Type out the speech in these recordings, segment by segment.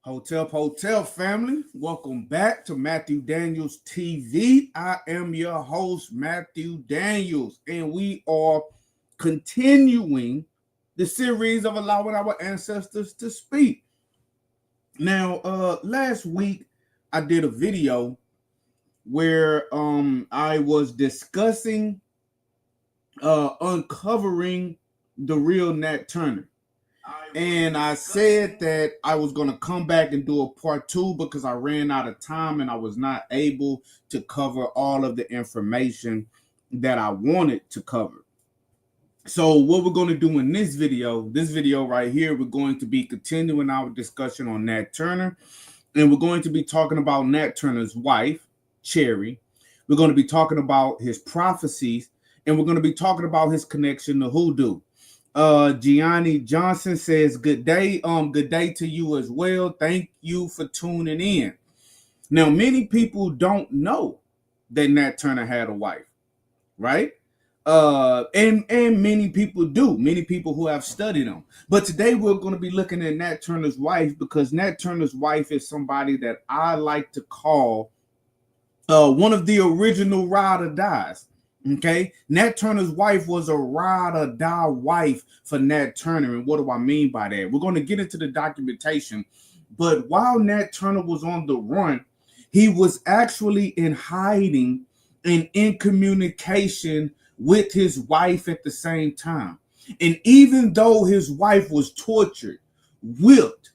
Hotel family, welcome back to Matthew Daniels TV. I am your host, Matthew Daniels, and we are continuing the series of allowing our ancestors to speak. Now, last week I did a video where I was discussing uncovering the real Nat Turner. And I said that I was going to come back and do a part 2 because I ran out of time and I was not able to cover all of the information that I wanted to cover. So what we're going to do in this video right here, we're going to be continuing our discussion on Nat Turner. And we're going to be talking about Nat Turner's wife, Cherry. We're going to be talking about his prophecies. And we're going to be talking about his connection to Hoodoo. Gianni Johnson says, good day to you as well. Thank you for tuning in. Now, many people don't know that Nat Turner had a wife, right? And many people do, many people who have studied him. But today we're going to be looking at Nat Turner's wife, because Nat Turner's wife is somebody that I like to call one of the original ride or dies. Okay, Nat Turner's wife was a ride or die wife for Nat Turner. And what do I mean by that? We're going to get into the documentation. But while Nat Turner was on the run, he was actually in hiding and in communication with his wife at the same time. And even though his wife was tortured, whipped,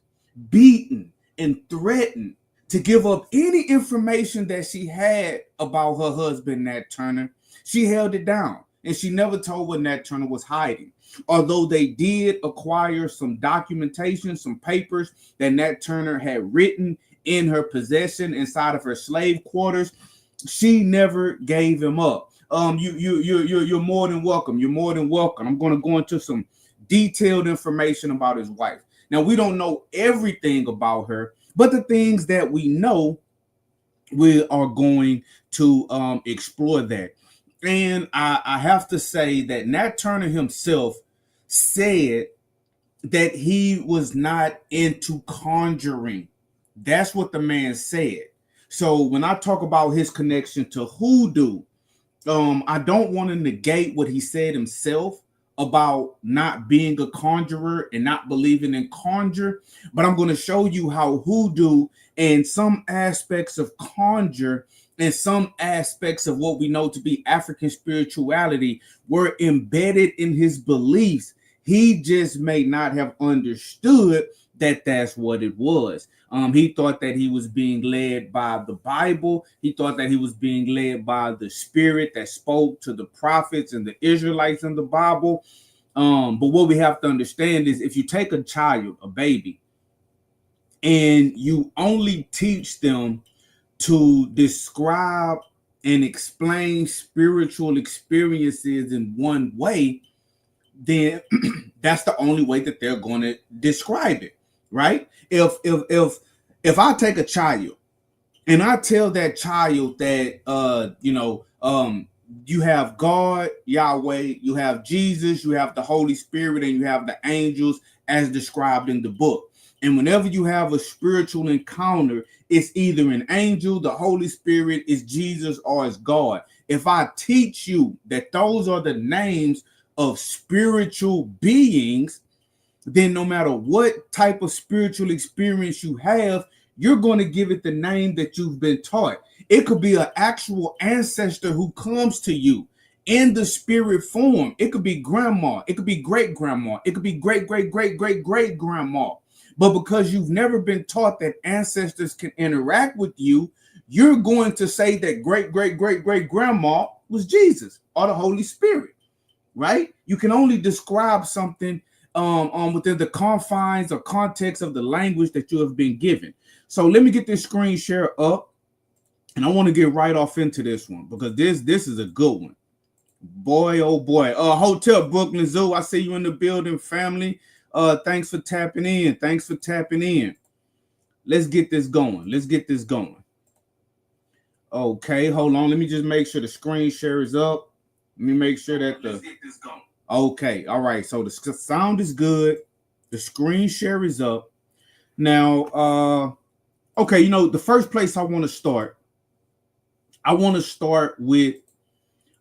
beaten, and threatened to give up any information that she had about her husband, Nat Turner, she held it down, and she never told what Nat Turner was hiding. Although they did acquire some documentation, some papers that Nat Turner had written in her possession inside of her slave quarters, she never gave him up. You're more than welcome. You're more than welcome. I'm going to go into some detailed information about his wife. Now, we don't know everything about her, but the things that we know, we are going to explore that. And I have to say that Nat Turner himself said that he was not into conjuring. That's what the man said. So when I talk about his connection to Hoodoo, I don't want to negate what he said himself about not being a conjurer and not believing in conjure, but I'm going to show you how Hoodoo and some aspects of conjure and some aspects of what we know to be African spirituality were embedded in his beliefs. He just may not have understood that that's what it was. He thought that he was being led by the Bible. He thought that he was being led by the spirit that spoke to the prophets and the Israelites in the Bible. But what we have to understand is, if you take a child, a baby, and you only teach them to describe and explain spiritual experiences in one way, then that's the only way that they're going to describe it, right? If I take a child and I tell that child that you have God, Yahweh, you have Jesus, you have the Holy Spirit, and you have the angels as described in the book. And whenever you have a spiritual encounter, it's either an angel, the Holy Spirit, is Jesus, or it's God. If I teach you that those are the names of spiritual beings, then no matter what type of spiritual experience you have, you're going to give it the name that you've been taught. It could be an actual ancestor who comes to you in the spirit form. It could be grandma. It could be great grandma. It could be great grandma. But because you've never been taught that ancestors can interact with you, you're going to say that great grandma was Jesus or the Holy Spirit, right? You can only describe something within the confines or context of the language that you have been given. So let me get this screen share up, and I want to get right off into this one, because this is a good one. Boy, oh boy. Hotel Brooklyn Zoo, I see you in the building, family. Thanks for tapping in. Let's get this going. Okay, hold on. Let me just make sure the screen share is up. Let me make sure that let's get this going. Okay, all right. So the sound is good. The screen share is up. Now, okay, the first place I want to start with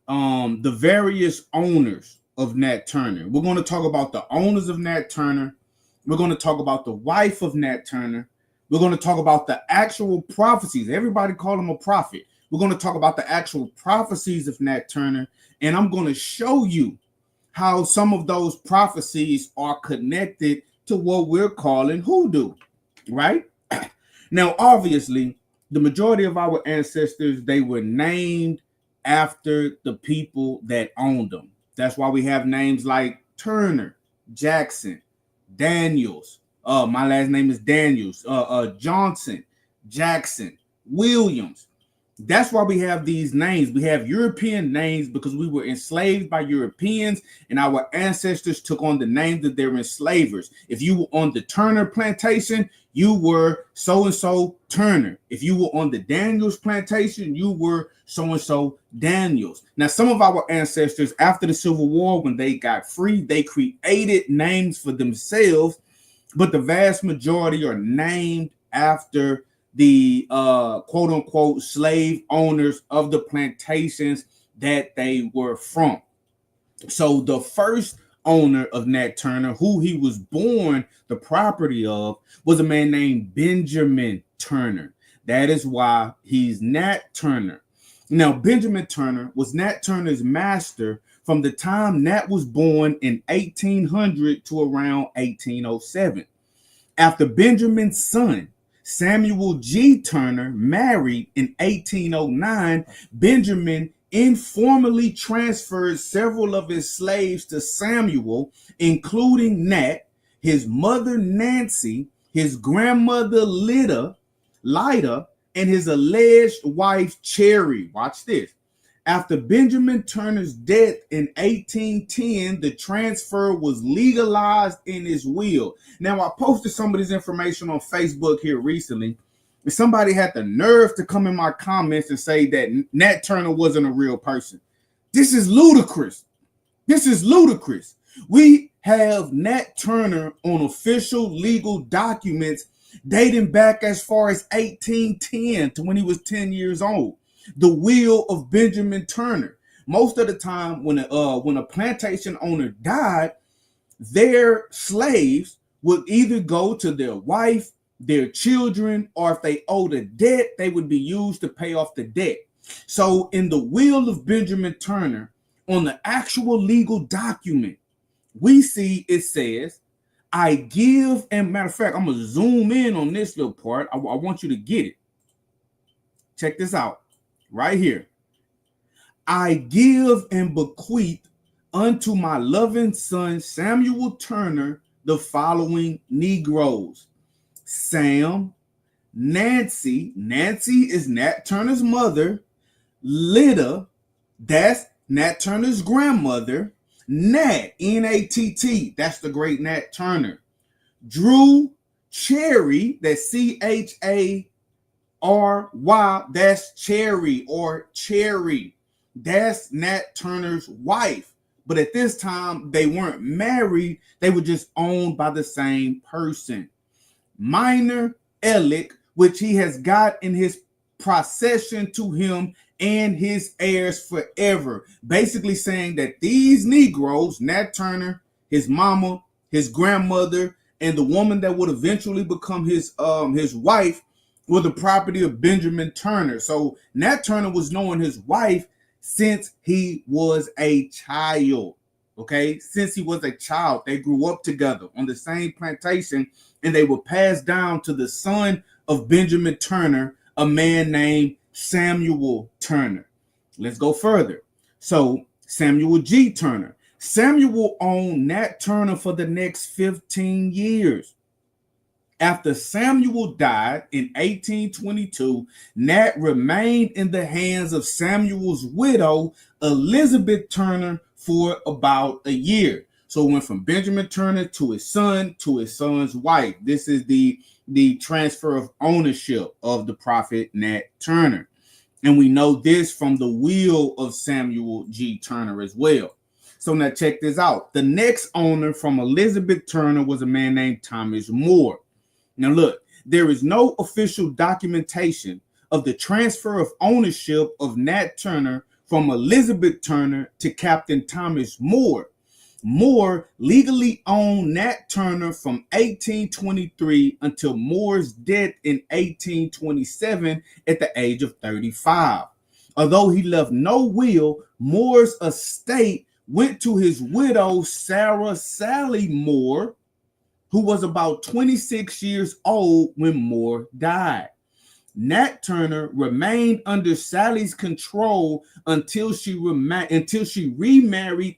the various owners of Nat Turner. We're going to talk about the owners of Nat Turner. We're going to talk about the wife of Nat Turner. We're going to talk about the actual prophecies. Everybody call him a prophet. We're going to talk about the actual prophecies of Nat Turner, and I'm going to show you how some of those prophecies are connected to what we're calling hoodoo, right? Now, obviously, the majority of our ancestors, they were named after the people that owned them. That's why we have names like Turner, Jackson, Daniels. My last name is Daniels. Johnson, Jackson, Williams. That's why we have these names. We have European names because we were enslaved by Europeans, and our ancestors took on the names of their enslavers. If you were on the Turner plantation, you were so and so Turner. If you were on the Daniels plantation, you were so and so Daniels. Now, some of our ancestors, after the Civil War, when they got free, they created names for themselves, but the vast majority are named after the quote unquote slave owners of the plantations that they were from. So the first owner of Nat Turner, who he was born the property of, was a man named Benjamin Turner. That is why he's Nat Turner. Now, Benjamin Turner was Nat Turner's master from the time Nat was born in 1800 to around 1807. After Benjamin's son, Samuel G. Turner, married in 1809, Benjamin informally transferred several of his slaves to Samuel, including Nat, his mother Nancy, his grandmother Lida, and his alleged wife Cherry. Watch this. After Benjamin Turner's death in 1810, the transfer was legalized in his will. Now, I posted some of this information on Facebook here recently, and somebody had the nerve to come in my comments and say that Nat Turner wasn't a real person. This is ludicrous. This is ludicrous. We have Nat Turner on official legal documents dating back as far as 1810 to when he was 10 years old. The will of Benjamin Turner. Most of the time, when a plantation owner died, their slaves would either go to their wife, their children, or if they owed a debt, they would be used to pay off the debt. So, in the will of Benjamin Turner, on the actual legal document, we see it says, "I give," and matter of fact, I'm gonna zoom in on this little part. I want you to get it. Check this out. Right here. "I give and bequeath unto my loving son Samuel Turner the following Negroes: Sam, Nancy is Nat Turner's mother, Lida, that's Nat Turner's grandmother, Nat, N-A-T-T, that's the great Nat Turner, Drew, Cherry, that's C-H-A R-Y, that's Cherry or Cherry. That's Nat Turner's wife. But at this time, they weren't married. They were just owned by the same person. Minor Elick, which he has got in his procession to him and his heirs forever. Basically saying that these Negroes, Nat Turner, his mama, his grandmother, and the woman that would eventually become his wife, were the property of Benjamin Turner. So Nat Turner was knowing his wife since he was a child. Okay, since he was a child, they grew up together on the same plantation, and they were passed down to the son of Benjamin Turner, a man named Samuel Turner. Let's go further. So Samuel G. Turner. Samuel owned Nat Turner for the next 15 years. After Samuel died in 1822, Nat remained in the hands of Samuel's widow, Elizabeth Turner, for about a year. So it went from Benjamin Turner to his son's wife. This is the transfer of ownership of the prophet Nat Turner. And we know this from the will of Samuel G. Turner as well. So now check this out. The next owner from Elizabeth Turner was a man named Thomas Moore. Now look, there is no official documentation of the transfer of ownership of Nat Turner from Elizabeth Turner to Captain Thomas Moore. Moore legally owned Nat Turner from 1823 until Moore's death in 1827 at the age of 35. Although he left no will, Moore's estate went to his widow, Sarah Sally Moore, who was about 26 years old when Moore died. Nat Turner remained under Sally's control until she remarried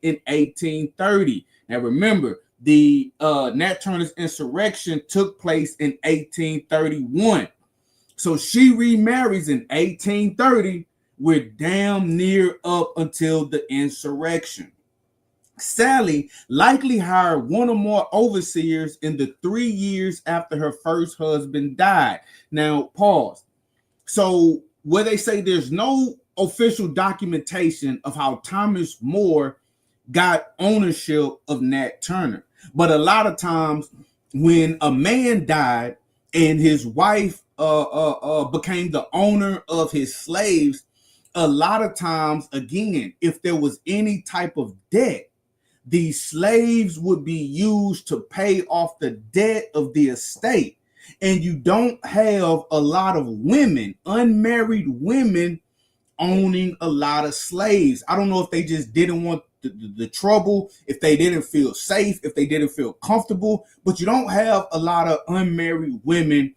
in 1830. Now remember, the Nat Turner's insurrection took place in 1831. So she remarries in 1830. We're damn near up until the insurrection. Sally likely hired one or more overseers in the 3 years after her first husband died. Now, pause. So where they say there's no official documentation of how Thomas Moore got ownership of Nat Turner. But a lot of times when a man died and his wife became the owner of his slaves, a lot of times, again, if there was any type of debt, these slaves would be used to pay off the debt of the estate. And you don't have a lot of women, unmarried women, owning a lot of slaves. I don't know if they just didn't want the trouble, if they didn't feel safe, if they didn't feel comfortable, but you don't have a lot of unmarried women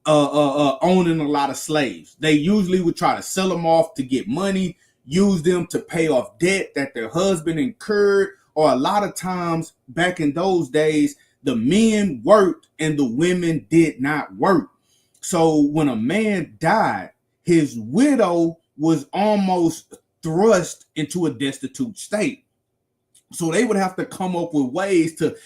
owning a lot of slaves. They usually would try to sell them off to get money, use them to pay off debt that their husband incurred, or a lot of times back in those days, the men worked and the women did not work. So when a man died, his widow was almost thrust into a destitute state. So they would have to come up with ways to,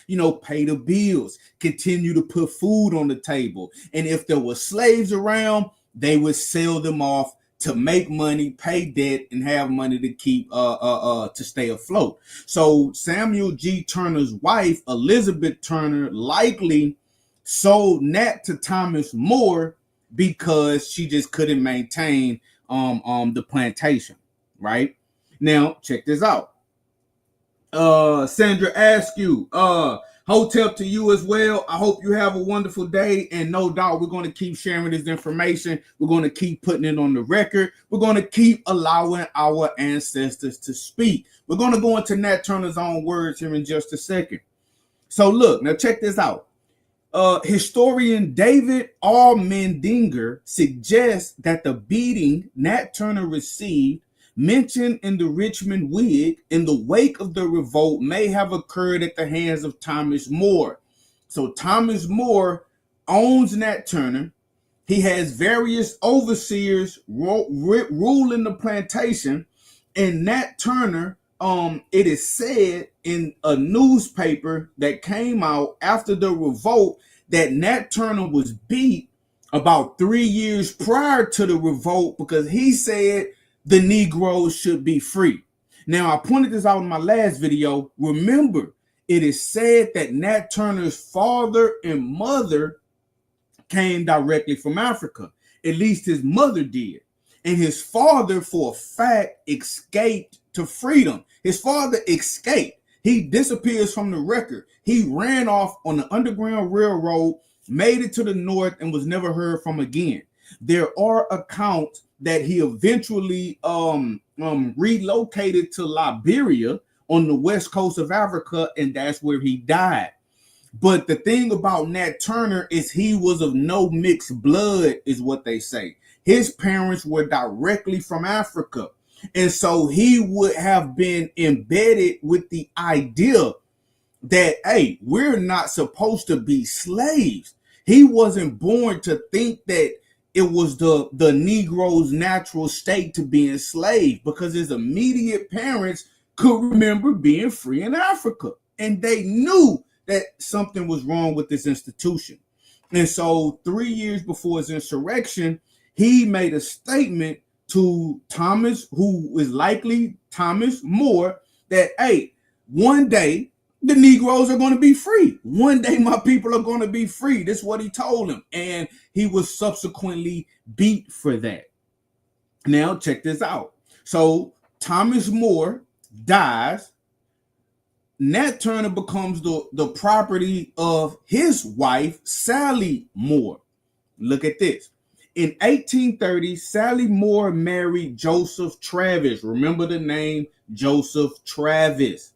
pay the bills, continue to put food on the table. And if there were slaves around, they would sell them off to make money, pay debt, and have money to keep to stay afloat. So Samuel G. Turner's wife, Elizabeth Turner, likely sold Nat to Thomas Moore because she just couldn't maintain the plantation. Right now, check this out. Sandra Askew, hotel to you as well. I hope you have a wonderful day, and no doubt we're going to keep sharing this information. We're going to keep putting it on the record. We're going to keep allowing our ancestors to speak. We're going to go into Nat Turner's own words here in just a second. So look, now check this out. Historian David R. Mendinger suggests that the beating Nat Turner received, mentioned in the Richmond Whig, in the wake of the revolt, may have occurred at the hands of Thomas Moore. So Thomas Moore owns Nat Turner. He has various overseers ruling the plantation, and Nat Turner, it is said in a newspaper that came out after the revolt that Nat Turner was beat about 3 years prior to the revolt because he said the Negroes should be free. Now, I pointed this out in my last video. Remember, it is said that Nat Turner's father and mother came directly from Africa. At least his mother did. And his father, for a fact, escaped to freedom. His father escaped. He disappears from the record. He ran off on the Underground Railroad, made it to the north, and was never heard from again. There are accounts that he eventually relocated to Liberia on the west coast of Africa, and that's where he died. But the thing about Nat Turner is he was of no mixed blood, is what they say. His parents were directly from Africa. And so he would have been embedded with the idea that, hey, we're not supposed to be slaves. He wasn't born to think that it was the Negro's natural state to be enslaved, because his immediate parents could remember being free in Africa. And they knew that something was wrong with this institution. And so 3 years before his insurrection, he made a statement to Thomas, who is likely Thomas Moore, that, hey, one day The Negroes are going to be free. One day my people are going to be free. This is what he told him. And he was subsequently beat for that. Now, check this out. So Thomas More dies. Nat Turner becomes the property of his wife, Sally Moore. Look at this. In 1830, Sally Moore married Joseph Travis. Remember the name Joseph Travis.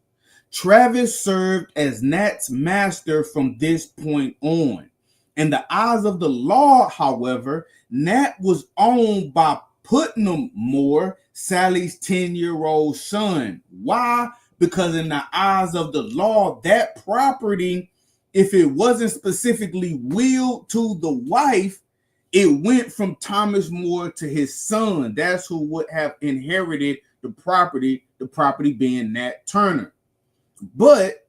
Travis served as Nat's master from this point on. In the eyes of the law, however, Nat was owned by Putnam Moore, Sally's 10-year-old son. Why? Because in the eyes of the law, that property, if it wasn't specifically willed to the wife, it went from Thomas More to his son. That's who would have inherited the property being Nat Turner. But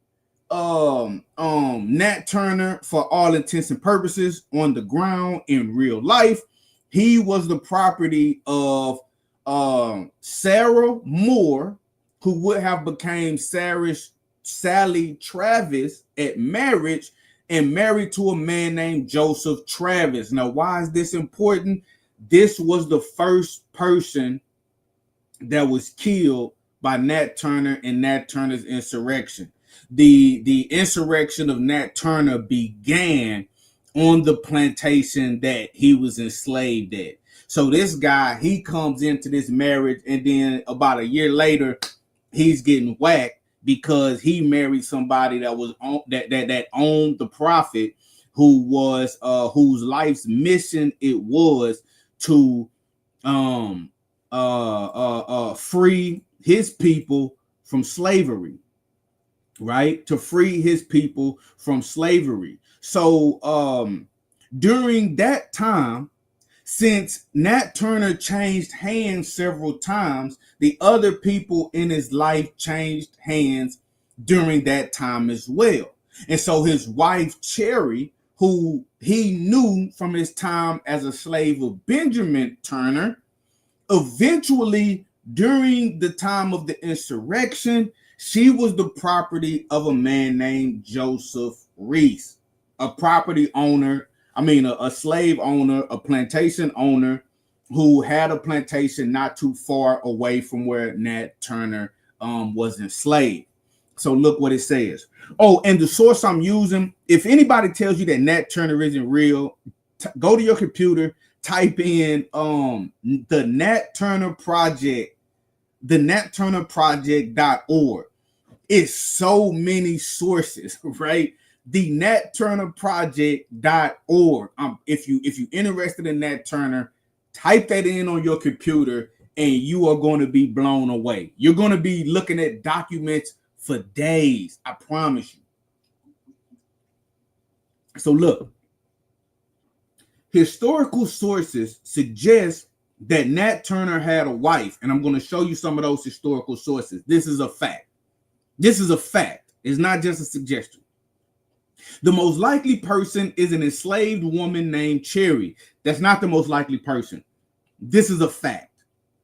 Nat Turner, for all intents and purposes, on the ground in real life, he was the property of Sarah Moore, who would have became Sally Travis at marriage, and married to a man named Joseph Travis. Now, why is this important? This was the first person that was killed by Nat Turner and Nat Turner's insurrection. The insurrection of Nat Turner began on the plantation that he was enslaved at. So this guy, he comes into this marriage, and then about a year later, he's getting whacked because he married somebody that was on, that owned the prophet, who was whose life's mission it was to free his people from slavery, right? To free his people from slavery. So during that time, since Nat Turner changed hands several times, the other people in his life changed hands during that time as well. And so his wife, Cherry, who he knew from his time as a slave of Benjamin Turner, eventually, during the time of the insurrection, she was the property of a man named Joseph Reese, a property owner, a slave owner, a plantation owner who had a plantation not too far away from where Nat Turner was enslaved. So look what it says. Oh, and the source I'm using, if anybody tells you that Nat Turner isn't real, go to your computer, type in the Nat Turner Project, the natturnerproject.org. It's so many sources, right? The natturnerproject.org. If you're interested in Nat Turner, type that in on your computer and you are going to be blown away. You're going to be looking at documents for days, I promise you. So look, historical sources suggest that Nat Turner had a wife, and I'm going to show you some of those historical sources. This is a fact. This is a fact. It's not just a suggestion. The most likely person is an enslaved woman named Cherry. That's not the most likely person. This is a fact.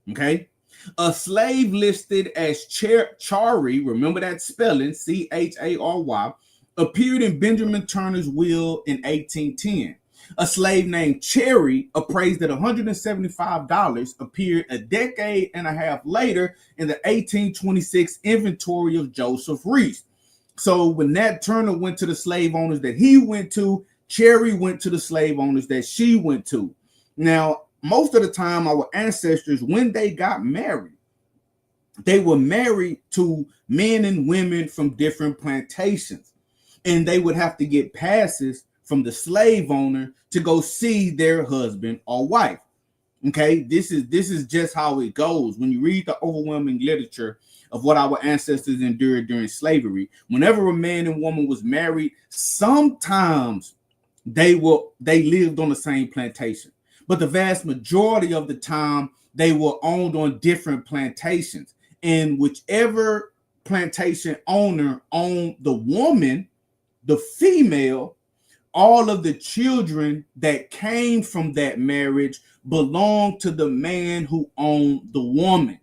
Okay? A slave listed as Chary, remember that spelling, Chary, appeared in Benjamin Turner's will in 1810. A slave named Cherry, appraised at $175, appeared a decade and a half later in the 1826 inventory of Joseph Reese. So when Nat Turner went to the slave owners that he went to, Cherry went to the slave owners that she went to. Now, most of the time, our ancestors, when they got married, they were married to men and women from different plantations, and they would have to get passes from the slave owner to go see their husband or wife. Okay, this is just how it goes. When you read the overwhelming literature of what our ancestors endured during slavery, whenever a man and woman was married, sometimes they lived on the same plantation, but the vast majority of the time they were owned on different plantations. And whichever plantation owner owned the woman, the female, all of the children that came from that marriage belonged to the man who owned the woman.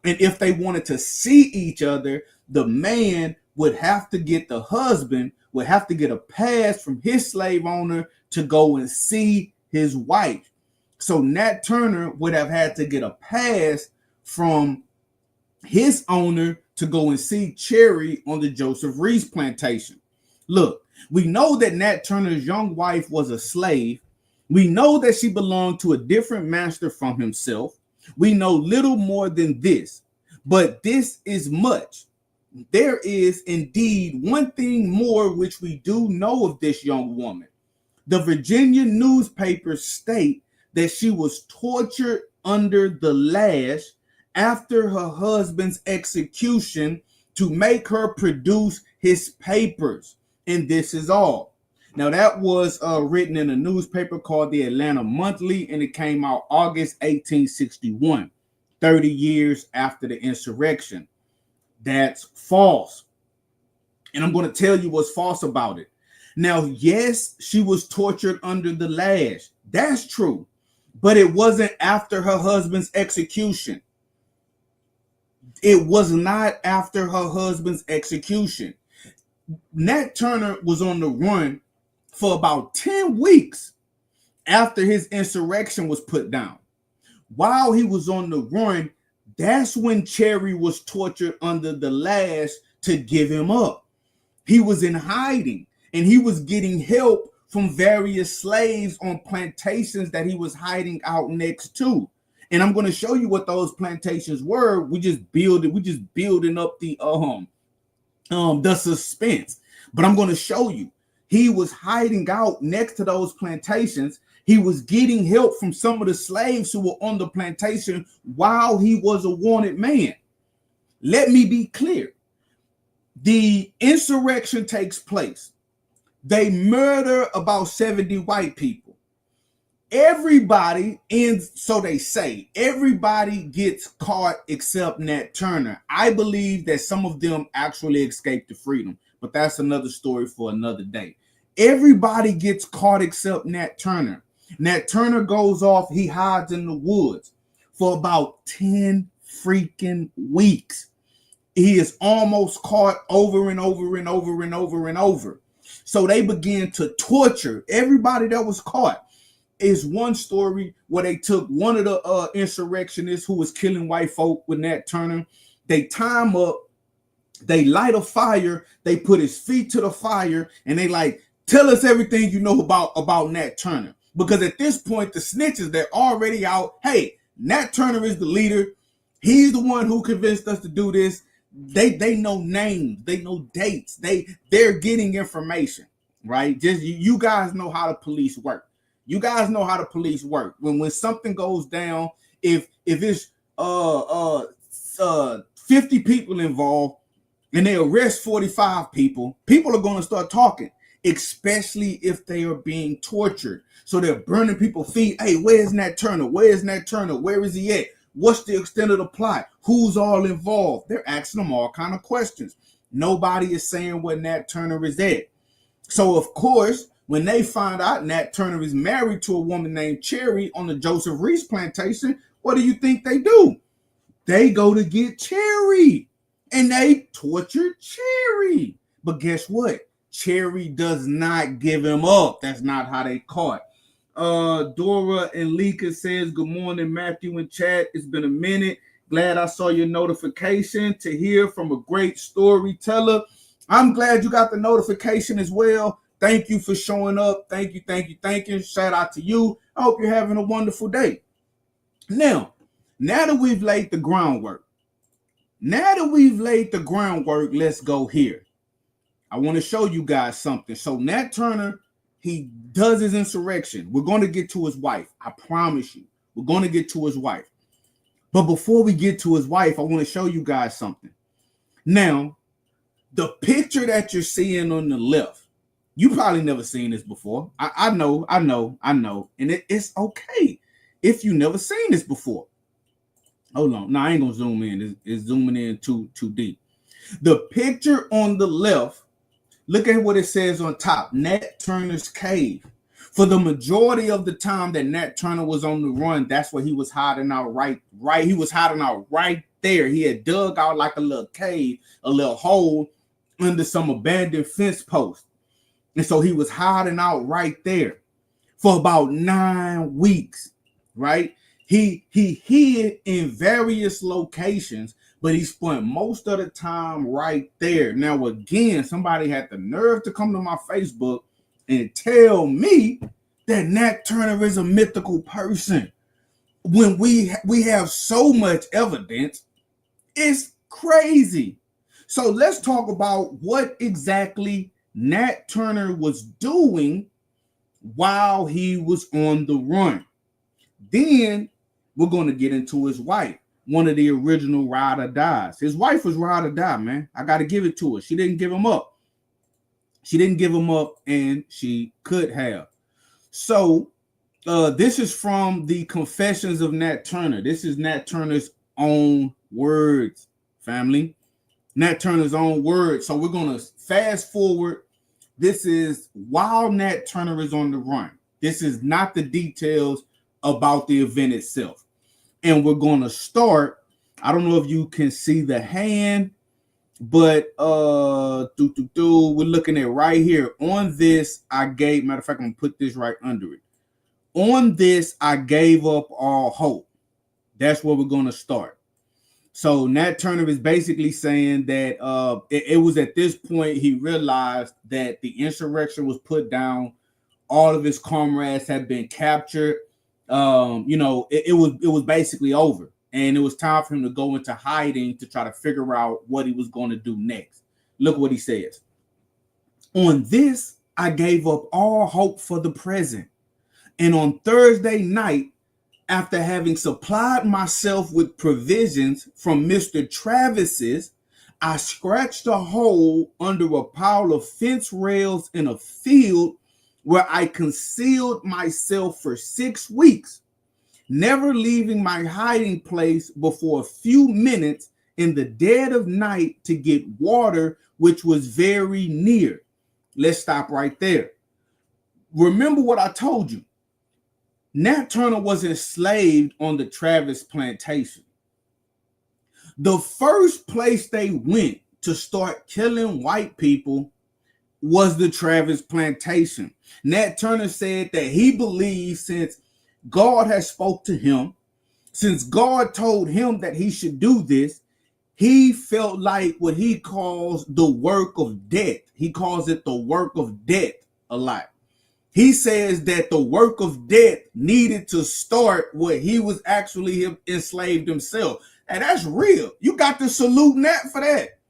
And if they wanted to see each other, the man would have to get the husband, would have to get a pass from his slave owner to go and see his wife. So Nat Turner would have had to get a pass from his owner to go and see Cherry on the Joseph Reese plantation. Look, we know that Nat Turner's young wife was a slave. We know that she belonged to a different master from himself. We know little more than this, but this is much. There is indeed one thing more which we do know of this young woman. The Virginia newspapers state that she was tortured under the lash after her husband's execution to make her produce his papers. And this is all. Now, that was written in a newspaper called the Atlanta Monthly, and it came out August 1861, 30 years after the insurrection. That's false. And I'm going to tell you what's false about it. Now, yes, she was tortured under the lash. That's true. But it wasn't after her husband's execution. It was not after her husband's execution. Nat Turner was on the run for about 10 weeks after his insurrection was put down. While he was on the run, that's when Cherry was tortured under the lash to give him up. He was in hiding, and he was getting help from various slaves on plantations that he was hiding out next to. And I'm going to show you what those plantations were. We just building up the suspense. But I'm going to show you. He was hiding out next to those plantations. He was getting help from some of the slaves who were on the plantation while he was a wanted man. Let me be clear. The insurrection takes place. They murder about 70 white people. Everybody, so they say, everybody gets caught except Nat Turner. I believe that some of them actually escaped to freedom, but that's another story for another day. Everybody gets caught except Nat Turner. Nat Turner goes off, he hides in the woods for about 10 freaking weeks. He is almost caught over and over and over and over and over. So they began to torture everybody that was caught. Is one story where they took one of the insurrectionists who was killing white folk with Nat Turner. They tie him up, they light a fire, they put his feet to the fire, and they like, tell us everything you know about Nat Turner. Because at this point, the snitches, they're already out. Hey, Nat Turner is the leader. He's the one who convinced us to do this. They know names, they know dates, they're getting information, right? Just you guys know how the police work. You guys know how the police work. When something goes down, if it's 50 people involved and they arrest 45 people, people are going to start talking, especially if they are being tortured. So they're burning people's feet. Hey, where's Nat Turner? Where's Nat Turner? Where is he at? What's the extent of the plot? Who's all involved? They're asking them all kind of questions. Nobody is saying where Nat Turner is at. So, of course, when they find out Nat Turner is married to a woman named Cherry on the Joseph Reese plantation, what do you think they do? They go to get Cherry, and they torture Cherry. But guess what? Cherry does not give him up. That's not how they caught. Dora and Lika says, good morning, Matthew and chat. It's been a minute. Glad I saw your notification to hear from a great storyteller. I'm glad you got the notification as well. Thank you for showing up. Thank you. Shout out to you. I hope you're having a wonderful day. Now that we've laid the groundwork, let's go here. I want to show you guys something. So Nat Turner, he does his insurrection. We're going to get to his wife. I promise you. We're going to get to his wife. But before we get to his wife, I want to show you guys something. Now, the picture that you're seeing on the left, you probably never seen this before. I know. And it's okay if you never seen this before. Hold on. No, I ain't going to zoom in. It's zooming in too deep. The picture on the left, look at what it says on top. Nat Turner's cave. For the majority of the time that Nat Turner was on the run, that's where he was hiding out right. He was hiding out right there. He had dug out like a little cave, a little hole, under some abandoned fence post. And so he was hiding out right there for about 9 weeks, right? He hid in various locations, but he spent most of the time right there. Now, again, somebody had the nerve to come to my Facebook and tell me that Nat Turner is a mythical person when we have so much evidence. It's crazy. So let's talk about what exactly Nat Turner was doing while he was on the run. Then we're going to get into his wife, one of the original ride or dies. His wife was ride or die, man. I got to give it to her. She didn't give him up. She didn't give him up, and she could have. So this is from the Confessions of Nat Turner. This is Nat Turner's own words, family. Nat Turner's own words. So we're going to fast forward. This is while Nat Turner is on the run. This is not the details about the event itself. And we're going to start. I don't know if you can see the hand, but we're looking at right here. On this, I gave, matter of fact, I'm going to put this right under it. On this, I gave up all hope. That's where we're going to start. So Nat Turner is basically saying that it was at this point he realized that the insurrection was put down. All of his comrades had been captured. It was basically over. And it was time for him to go into hiding to try to figure out what he was going to do next. Look what he says. On this, I gave up all hope for the present. And on Thursday night, after having supplied myself with provisions from Mr. Travis's, I scratched a hole under a pile of fence rails in a field where I concealed myself for 6 weeks, never leaving my hiding place before a few minutes in the dead of night to get water, which was very near. Let's stop right there. Remember what I told you. Nat Turner was enslaved on the Travis plantation. The first place they went to start killing white people was the Travis plantation. Nat Turner said that he believed since God had spoke to him, since God told him that he should do this, he felt like what he calls the work of death. He calls it the work of death a lot. He says that the work of death needed to start where he was actually enslaved himself. And that's real. You got to salute Nat for that.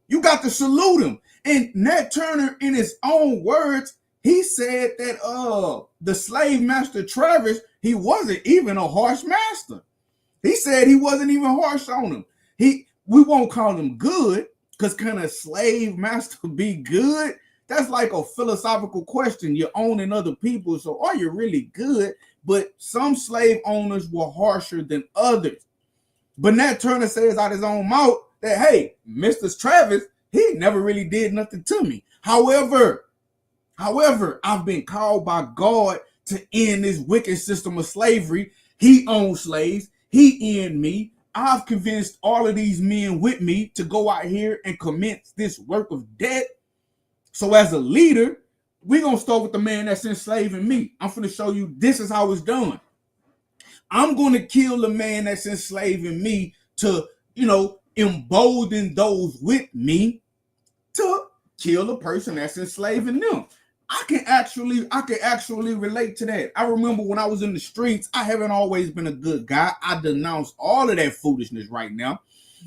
You got to salute him. And Nat Turner, in his own words, he said that the slave master Travis, he wasn't even a harsh master. He said he wasn't even harsh on him. We won't call him good, because can a slave master be good? That's like a philosophical question. You're owning other people, so are you really good? But some slave owners were harsher than others. But Nat Turner says out his own mouth that, hey, Mr. Travis, he never really did nothing to me. However, I've been called by God to end this wicked system of slavery. He owned slaves. He ended me. I've convinced all of these men with me to go out here and commence this work of death. So as a leader, we're going to start with the man that's enslaving me. I'm going to show you this is how it's done. I'm going to kill the man that's enslaving me to, embolden those with me to kill the person that's enslaving them. I can actually relate to that. I remember when I was in the streets, I haven't always been a good guy. I denounce all of that foolishness right now.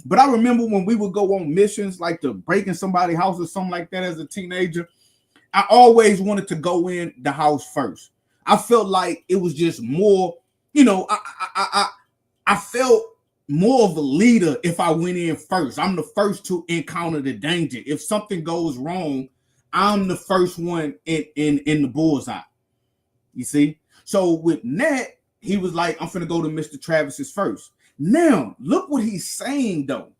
But I remember when we would go on missions, like to break in somebody's house or something like that as a teenager, I always wanted to go in the house first. I felt like it was just more, I felt more of a leader if I went in first. I'm the first to encounter the danger. If something goes wrong, I'm the first one in the bullseye. You see? So with Nat, he was like, I'm finna go to Mr. Travis's first. Now, look what he's saying, though.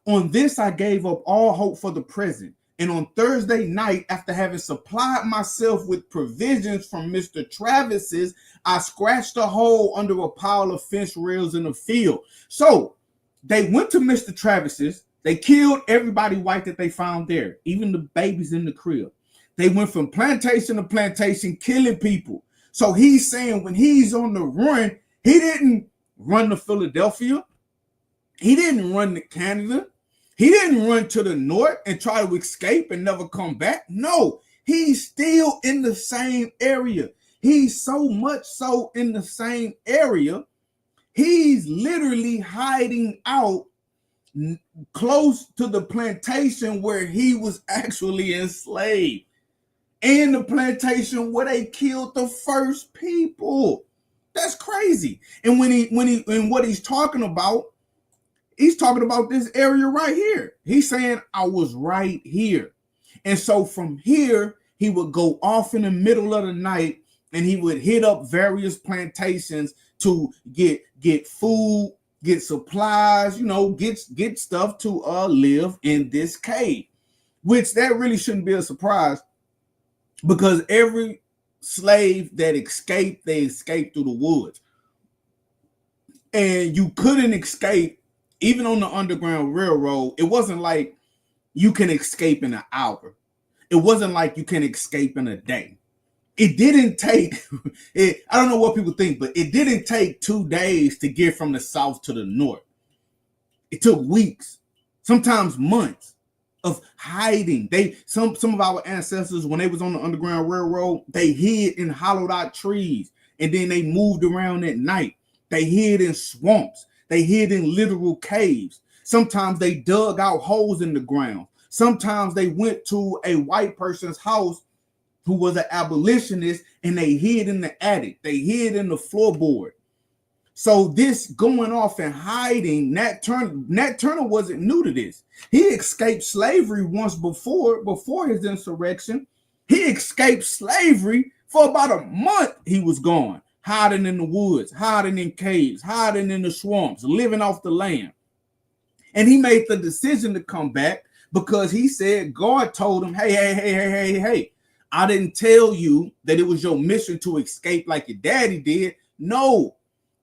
On this, I gave up all hope for the present. And on Thursday night, after having supplied myself with provisions from Mr. Travis's, I scratched a hole under a pile of fence rails in the field. So they went to Mr. Travis's. They killed everybody white that they found there, even the babies in the crib. They went from plantation to plantation, killing people. So he's saying when he's on the run, he didn't run to Philadelphia. He didn't run to Canada. He didn't run to the north and try to escape and never come back. No, he's still in the same area. He's so much so in the same area. He's literally hiding out close to the plantation where he was actually enslaved, and the plantation where they killed the first people. That's crazy. And what he's talking about this area right here. He's saying, I was right here. And so from here, he would go off in the middle of the night and he would hit up various plantations to get food, get supplies, get stuff to live in this cave, which that really shouldn't be a surprise, because every slave that escaped, they escaped through the woods. And you couldn't escape, even on the Underground Railroad. It wasn't like you can escape in an hour. It wasn't like you can escape in a day. It didn't take, I don't know what people think, but it didn't take 2 days to get from the south to the north. It took weeks, sometimes months of hiding. Some of our ancestors, when they was on the Underground Railroad, they hid in hollowed out trees, and then they moved around at night. They hid in swamps. They hid in literal caves. Sometimes they dug out holes in the ground. Sometimes they went to a white person's house who was an abolitionist, and they hid in the attic. They hid in the floorboard. So this going off and hiding, Nat Turner wasn't new to this. He escaped slavery once before his insurrection. He escaped slavery for about a month. He was gone, hiding in the woods, hiding in caves, hiding in the swamps, living off the land. And he made the decision to come back because he said God told him, hey, I didn't tell you that it was your mission to escape like your daddy did. No,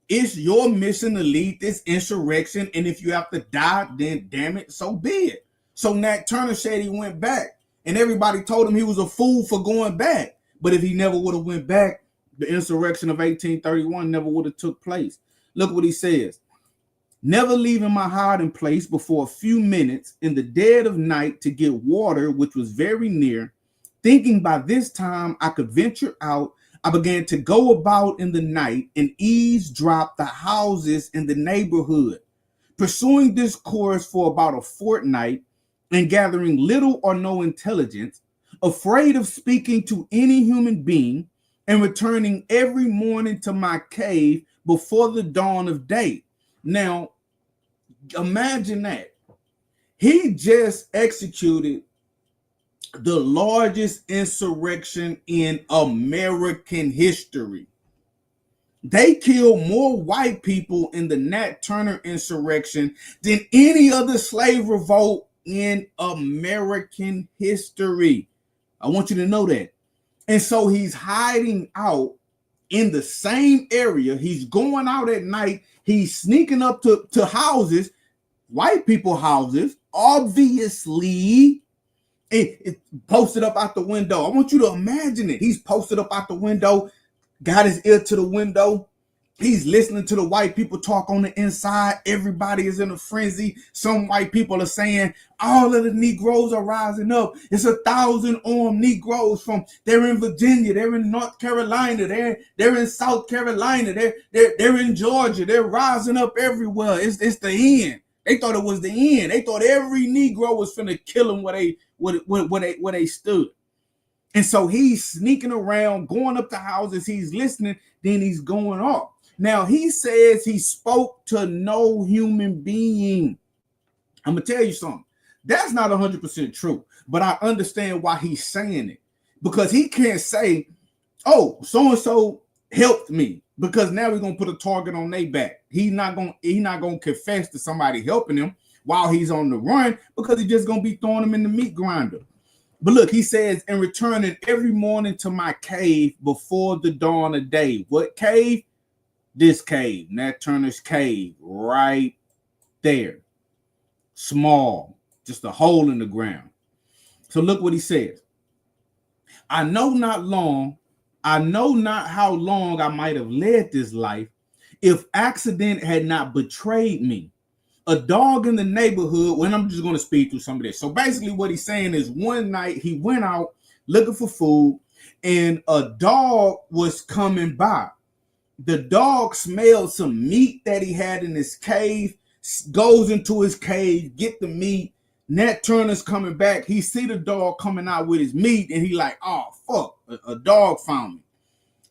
it's your mission to lead this insurrection. And if you have to die, then damn it, so be it. So Nat Turner said he went back, and everybody told him he was a fool for going back. But if he never would have went back, the insurrection of 1831 never would have took place. Look what he says. Never leaving my hiding place before a few minutes in the dead of night to get water, which was very near, thinking by this time I could venture out, I began to go about in the night and eavesdrop the houses in the neighborhood, pursuing this course for about a fortnight and gathering little or no intelligence, afraid of speaking to any human being, and returning every morning to my cave before the dawn of day. Now, imagine that. He just executed the largest insurrection in American history. They killed more white people in the Nat Turner insurrection than any other slave revolt in American history. I want you to know that. And so he's hiding out in the same area. He's going out at night. He's sneaking up to houses, white people houses, obviously. It posted up out the window. I want you to imagine it. He's posted up out the window, got his ear to the window. He's listening to the white people talk on the inside. Everybody is in a frenzy. Some white people are saying all of the Negroes are rising up. It's 1,000 armed Negroes they're in Virginia, they're in North Carolina, they're in South Carolina, they're in Georgia. They're rising up everywhere. It's the end. They thought it was the end. They thought every Negro was finna kill them where they stood. And so he's sneaking around, going up to houses. He's listening. Then he's going off. Now, he says he spoke to no human being. I'm going to tell you something. That's not 100% true, but I understand why he's saying it, because he can't say, oh, so-and-so helped me, because now we're going to put a target on their back. He's not going to confess to somebody helping him while he's on the run, because he's just going to be throwing him in the meat grinder. But look, he says, and returning every morning to my cave before the dawn of day. What cave? This cave, Nat Turner's cave, right there. small, just a hole in the ground. So look what he says. I know not how long I might have led this life if accident had not betrayed me. A dog in the neighborhood, when I'm just going to speed through some of this. So basically what he's saying is one night he went out looking for food and a dog was coming by. The dog smelled some meat that he had in his cave, goes into his cave, get the meat. Nat Turner's coming back. He see the dog coming out with his meat and he like, oh, fuck, a dog found me.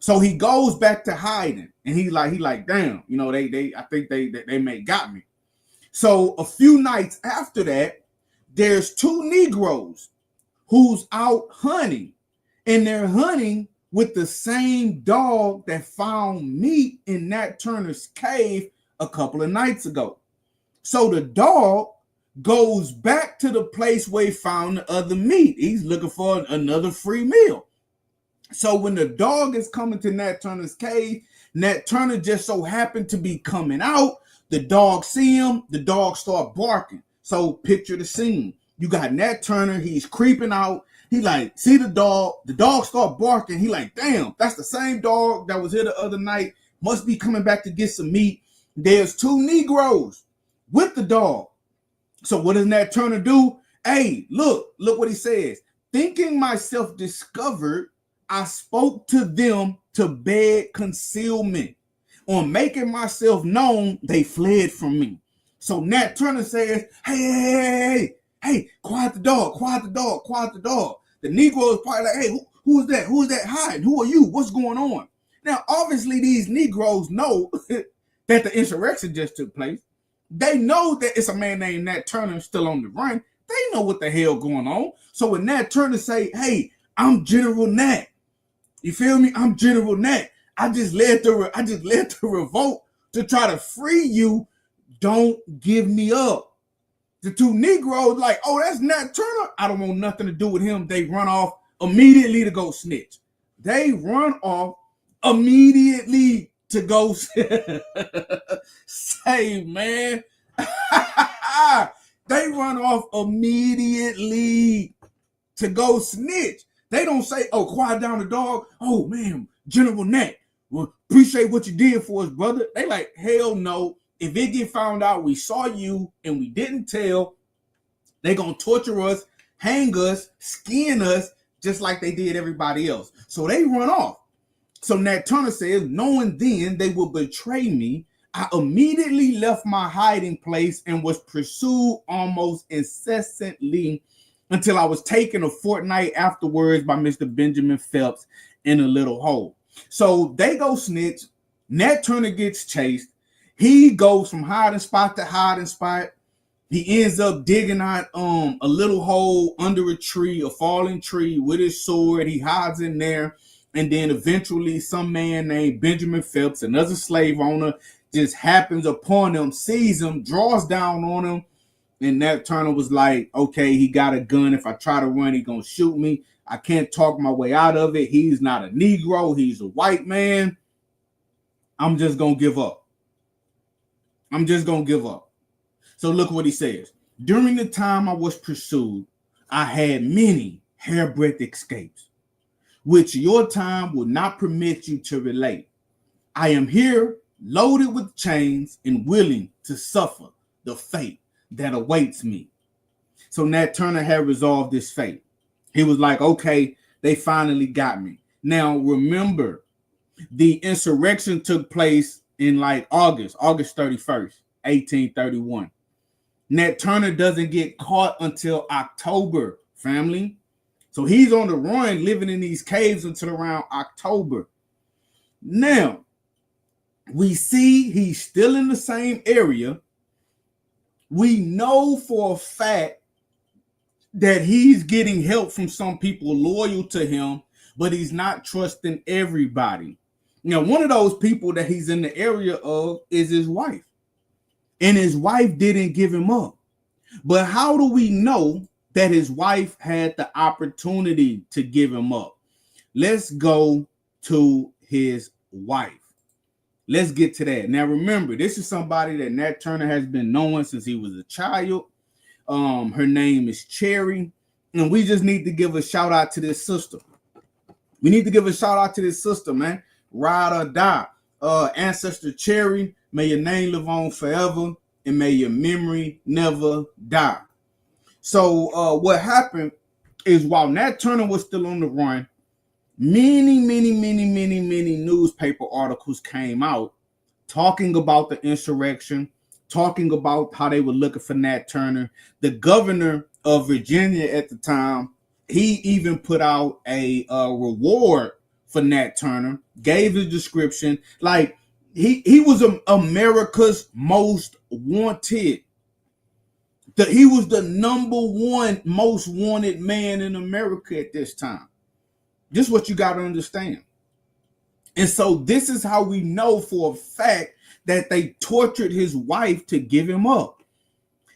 So he goes back to hiding and he like, damn, you know, I think they may got me. So a few nights after that, there's two Negroes who's out hunting, and they're hunting with the same dog that found meat in Nat Turner's cave a couple of nights ago. So the dog goes back to the place where he found the other meat. He's looking for another free meal. So when the dog is coming to Nat Turner's cave, Nat Turner just so happened to be coming out. The dog see him, the dog start barking. So picture the scene. You got Nat Turner, he's creeping out. He like, see the dog start barking. He like, damn, that's the same dog that was here the other night. Must be coming back to get some meat. There's two Negroes with the dog. So what does Nat Turner do? Hey, look what he says. Thinking myself discovered, I spoke to them to beg concealment. On making myself known, they fled from me. So Nat Turner says, hey, quiet the dog. The Negro is probably like, hey, who is that? Who is that hiding? Who are you? What's going on? Now, obviously, these Negroes know that the insurrection just took place. They know that it's a man named Nat Turner still on the run. They know what the hell going on. So when Nat Turner say, hey, I'm General Nat. You feel me? I'm General Nat. I just led the revolt to try to free you. Don't give me up. The two Negroes like, oh, that's Nat Turner. I don't want nothing to do with him. They run off immediately to go snitch. They run off immediately to go say, man. They run off immediately to go snitch. They don't say, oh, quiet down the dog. Oh, man, General Nat, well, appreciate what you did for us, brother. They like, hell no. If it get found out we saw you and we didn't tell, they gonna torture us, hang us, skin us, just like they did everybody else. So they run off. So Nat Turner says, knowing then they will betray me, I immediately left my hiding place and was pursued almost incessantly until I was taken a fortnight afterwards by Mr. Benjamin Phelps in a little hole. So they go snitch. Nat Turner gets chased. He goes from hiding spot to hiding spot. He ends up digging out a little hole under a tree, a fallen tree, with his sword. He hides in there. And then eventually some man named Benjamin Phelps, another slave owner, just happens upon him, sees him, draws down on him. And Nat Turner was like, okay, he got a gun. If I try to run, he's going to shoot me. I can't talk my way out of it. He's not a Negro. He's a white man. I'm just going to give up. So look what he says. During the time I was pursued, I had many hairbreadth escapes, which your time will not permit you to relate. I am here loaded with chains and willing to suffer the fate that awaits me. So Nat Turner had resolved this fate. He was like, okay, they finally got me. Now, remember, the insurrection took place in like August 31st, 1831. Nat Turner doesn't get caught until October, family. So he's on the run, living in these caves until around October. Now, we see he's still in the same area. We know for a fact that he's getting help from some people loyal to him, but he's not trusting everybody. Now, one of those people that he's in the area of is his wife. And his wife didn't give him up. But how do we know that his wife had the opportunity to give him up? Let's go to his wife. Let's get to that. Now, remember, this is somebody that Nat Turner has been knowing since he was a child. Her name is Cherry, and we just need to give a shout out to this sister. We need to give a shout out to this sister, man. Ride or die. Ancestor Cherry, may your name live on forever, and may your memory never die. So what happened is while Nat Turner was still on the run, many newspaper articles came out talking about the insurrection, talking about how they were looking for Nat Turner. The governor of Virginia at the time, he even put out a reward for Nat Turner, gave the description. Like he was America's most wanted. He was the number one most wanted man in America at this time. This is what you got to understand. And so this is how we know for a fact that they tortured his wife to give him up.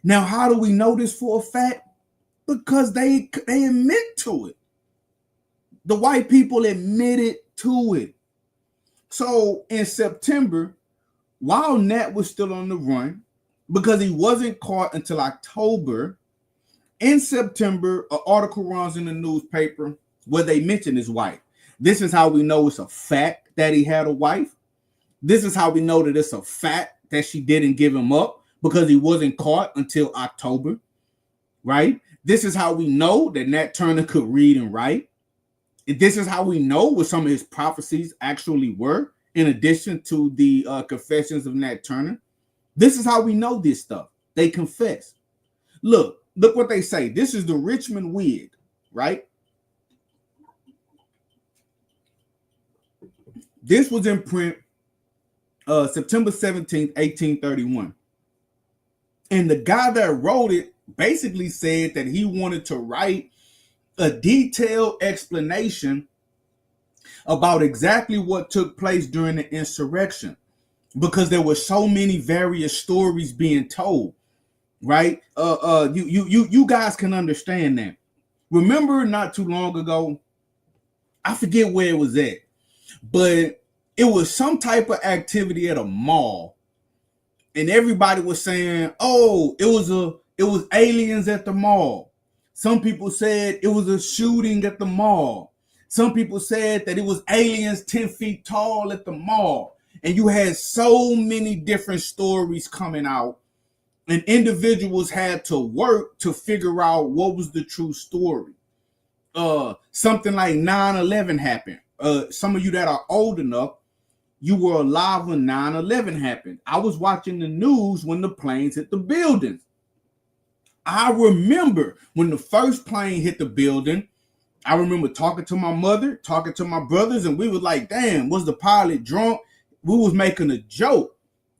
Now, how do we know this for a fact? Because they admit to it. The white people admitted to it. So in September, while Nat was still on the run, because he wasn't caught until October, in September, an article runs in the newspaper where they mention his wife. This is how we know it's a fact that he had a wife. This is how we know that it's a fact that she didn't give him up, because he wasn't caught until October, right? This is how we know that Nat Turner could read and write. This is how we know what some of his prophecies actually were, in addition to the confessions of Nat Turner. This is how we know this stuff. They confess. Look what they say. This is the Richmond Whig, right? This was in print September 17th, 1831. And the guy that wrote it basically said that he wanted to write a detailed explanation about exactly what took place during the insurrection, because there were so many various stories being told, right? You guys can understand that. Remember not too long ago, I forget where it was at, but it was some type of activity at a mall, and everybody was saying, "Oh, it was aliens at the mall." Some people said it was a shooting at the mall. Some people said that it was aliens 10 feet tall at the mall. And you had so many different stories coming out, and individuals had to work to figure out what was the true story. Something like 9/11 happened. Some of you that are old enough, you were alive when 9/11 happened. I was watching the news when the planes hit the buildings. I remember when the first plane hit the building. I remember talking to my mother, talking to my brothers, and we were like, damn, was the pilot drunk? We was making a joke.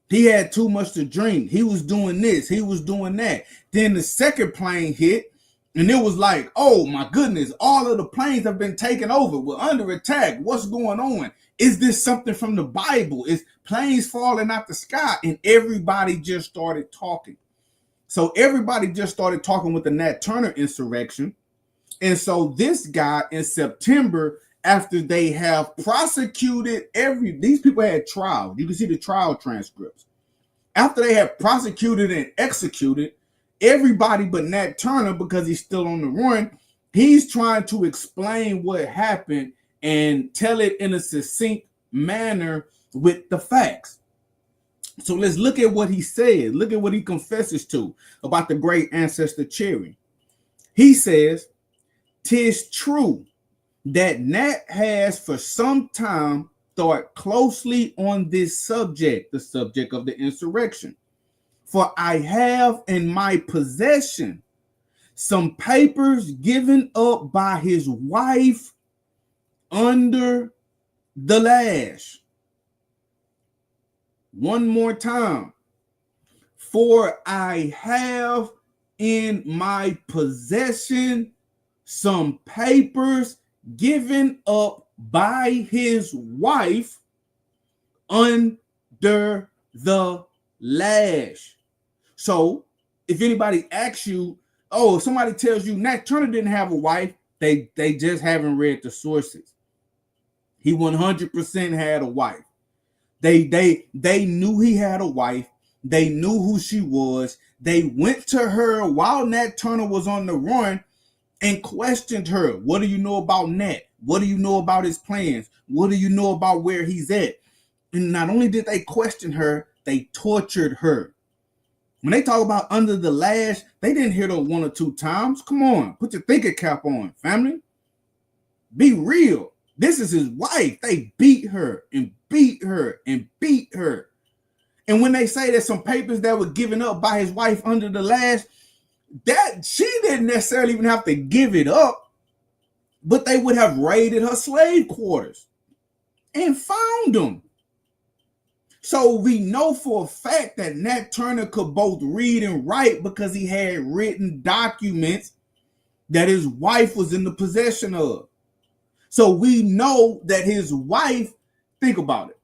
He had too much to drink. He was doing this. He was doing that. Then the second plane hit, and it was like, oh my goodness, all of the planes have been taken over. We're under attack. What's going on? Is this something from the Bible? Is planes falling out the sky? And everybody just started talking. So everybody just started talking with the Nat Turner insurrection. And so this guy in September, after they have prosecuted these people had trials. You can see the trial transcripts. After they have prosecuted and executed everybody but Nat Turner, because he's still on the run, he's trying to explain what happened and tell it in a succinct manner with the facts. So let's look at what he said. Look at what he confesses to about the great ancestor Cherry. He says, "'Tis true that Nat has for some time thought closely on this subject," the subject of the insurrection. "For I have in my possession some papers given up by his wife under the lash." One more time. "For I have in my possession some papers given up by his wife under the lash." So if anybody asks you, oh, if somebody tells you Nat Turner didn't have a wife, they just haven't read the sources. He 100% had a wife. They knew he had a wife. They knew who she was. They went to her while Nat Turner was on the run and questioned her. What do you know about Nat? What do you know about his plans? What do you know about where he's at? And not only did they question her, they tortured her. When they talk about under the lash, they didn't hear her 1 or 2 times. Come on, put your thinking cap on, family. Be real. This is his wife. They beat her and beat her and beat her. And when they say there's some papers that were given up by his wife under the lash, that she didn't necessarily even have to give it up, but they would have raided her slave quarters and found them. So we know for a fact that Nat Turner could both read and write because he had written documents that his wife was in the possession of. So we know that his wife, think about it.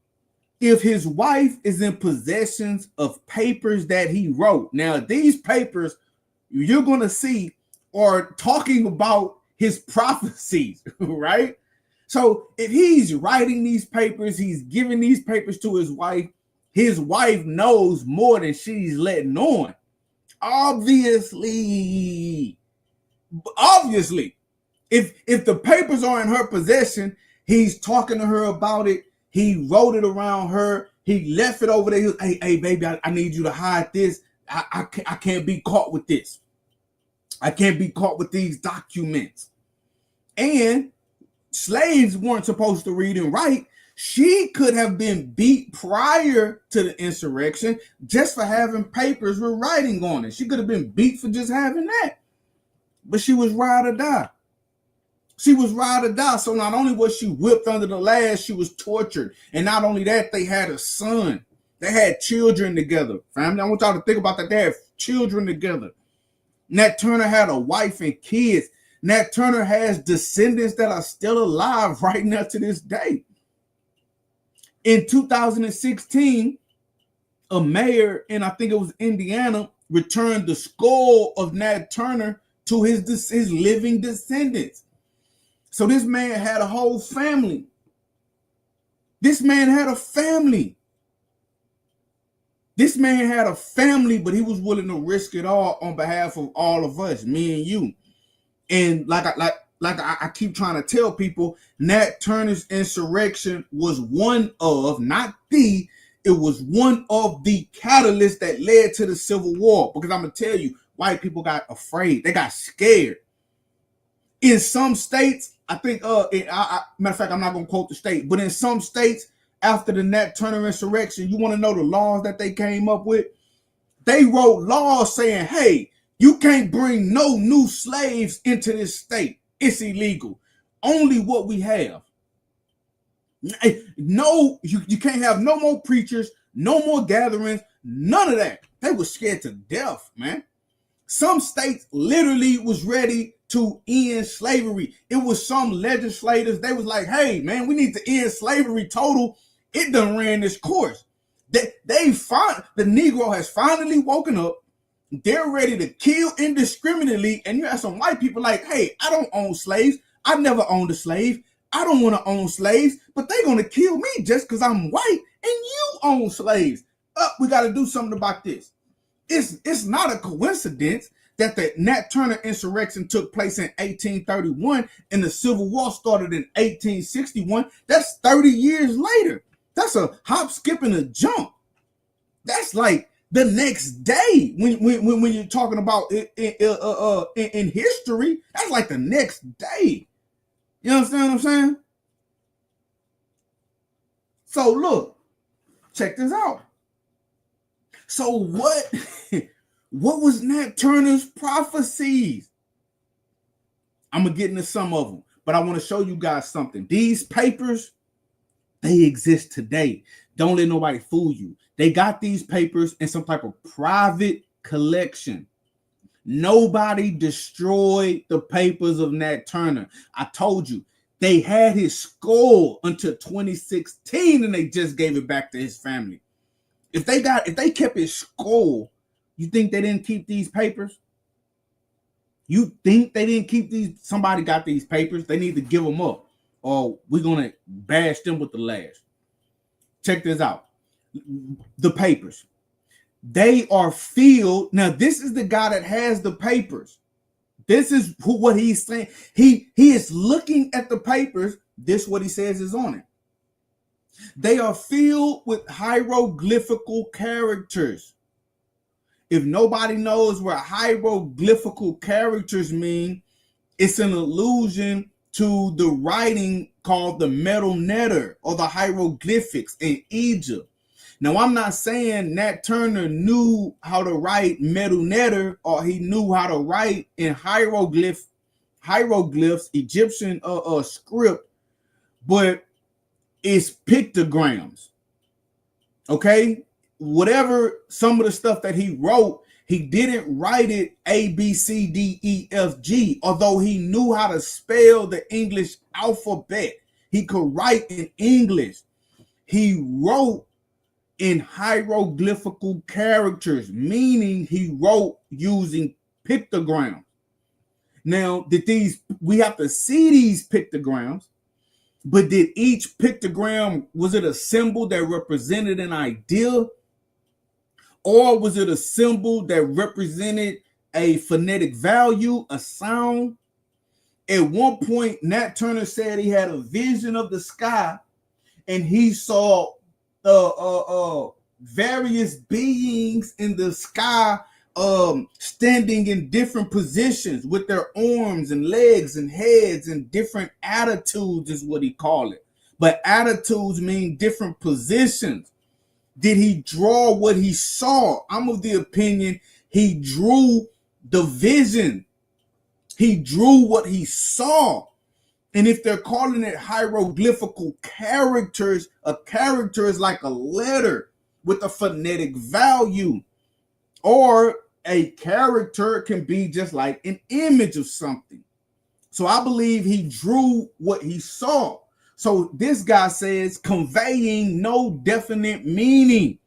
If his wife is in possession of papers that he wrote, now these papers you're going to see are talking about his prophecies, right? So if he's writing these papers, he's giving these papers to his wife knows more than she's letting on. Obviously, if the papers are in her possession, he's talking to her about it. He wrote it around her. He left it over there. Hey, baby, I need you to hide this. I can't be caught with this. I can't be caught with these documents. And slaves weren't supposed to read and write. She could have been beat prior to the insurrection just for having papers with writing on it. She could have been beat for just having that. But she was ride or die. She was ride or die. So not only was she whipped under the lash, she was tortured. And not only that, they had a son. They had children together. Family, I want y'all to think about that. They had children together. Nat Turner had a wife and kids. Nat Turner has descendants that are still alive right now to this day. In 2016, a mayor in, I think it was Indiana, returned the skull of Nat Turner to his living descendants. So this man had a whole family. This man had a family. This man had a family, but he was willing to risk it all on behalf of all of us, me and you. And like I keep trying to tell people, Nat Turner's insurrection was one of, not the, it was one of the catalysts that led to the Civil War. Because I'm going to tell you, white people got afraid. They got scared. In some states, I think, matter of fact, I'm not going to quote the state, but in some states, after the Nat Turner insurrection, you want to know the laws that they came up with? They wrote laws saying, hey, you can't bring no new slaves into this state. It's illegal. Only what we have. No, you can't have no more preachers, no more gatherings, none of that. They were scared to death, man. Some states literally was ready to end slavery. It was some legislators, they was like, hey, man, we need to end slavery total. It done ran this course. The Negro has finally woken up. They're ready to kill indiscriminately. And you have some white people like, hey, I don't own slaves. I never owned a slave. I don't want to own slaves, but they're going to kill me just because I'm white and you own slaves. We got to do something about this. It's not a coincidence that the Nat Turner insurrection took place in 1831 and the Civil War started in 1861. That's 30 years later. That's a hop, skip, and a jump. That's like the next day when you're talking about in history. That's like the next day. You understand what I'm saying? So look, check this out. So what was Nat Turner's prophecies? I'm going to get into some of them, but I want to show you guys something. These papers, they exist today. Don't let nobody fool you. They got these papers in some type of private collection. Nobody destroyed the papers of Nat Turner. I told you, they had his skull until 2016 and they just gave it back to his family. If they kept his skull, you think they didn't keep these papers? You think they didn't keep these? Somebody got these papers. They need to give them up, or we're going to bash them with the lash. Check this out. The papers. They are filled. Now, this is the guy that has the papers. This is what he's saying. He is looking at the papers. This is what he says is on it. They are filled with hieroglyphical characters. If nobody knows what hieroglyphical characters mean, it's an allusion to the writing called the metal netter or the hieroglyphics in Egypt. Now, I'm not saying Nat Turner knew how to write metal netter or he knew how to write in hieroglyphs, Egyptian script, but it's pictograms. Okay? Whatever some of the stuff that he wrote, he didn't write it A, B, C, D, E, F, G, although he knew how to spell the English alphabet. He could write in English. He wrote in hieroglyphical characters, meaning he wrote using pictograms. Now, we have to see these pictograms, but did each pictogram, was it a symbol that represented an idea? Or was it a symbol that represented a phonetic value, a sound? At one point, Nat Turner said he had a vision of the sky and he saw various beings in the sky standing in different positions with their arms and legs and heads and different attitudes is what he called it. But attitudes mean different positions. Did he draw what he saw? I'm of the opinion he drew the vision. He drew what he saw. And if they're calling it hieroglyphical characters, a character is like a letter with a phonetic value. Or a character can be just like an image of something. So I believe he drew what he saw. So this guy says conveying no definite meaning.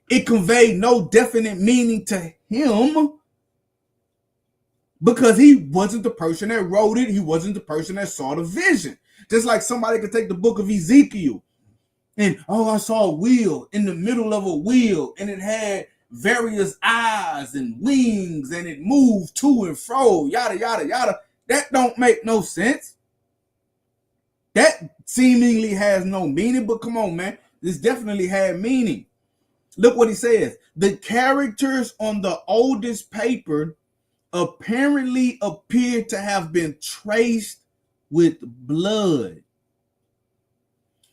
It conveyed no definite meaning to him because he wasn't the person that wrote it. He wasn't the person that saw the vision. Just like somebody could take the book of Ezekiel and, I saw a wheel in the middle of a wheel and it had various eyes and wings and it moved to and fro, yada, yada, yada. That don't make no sense. That seemingly has no meaning, but come on, man. This definitely had meaning. Look what he says. The characters on the oldest paper apparently appear to have been traced with blood.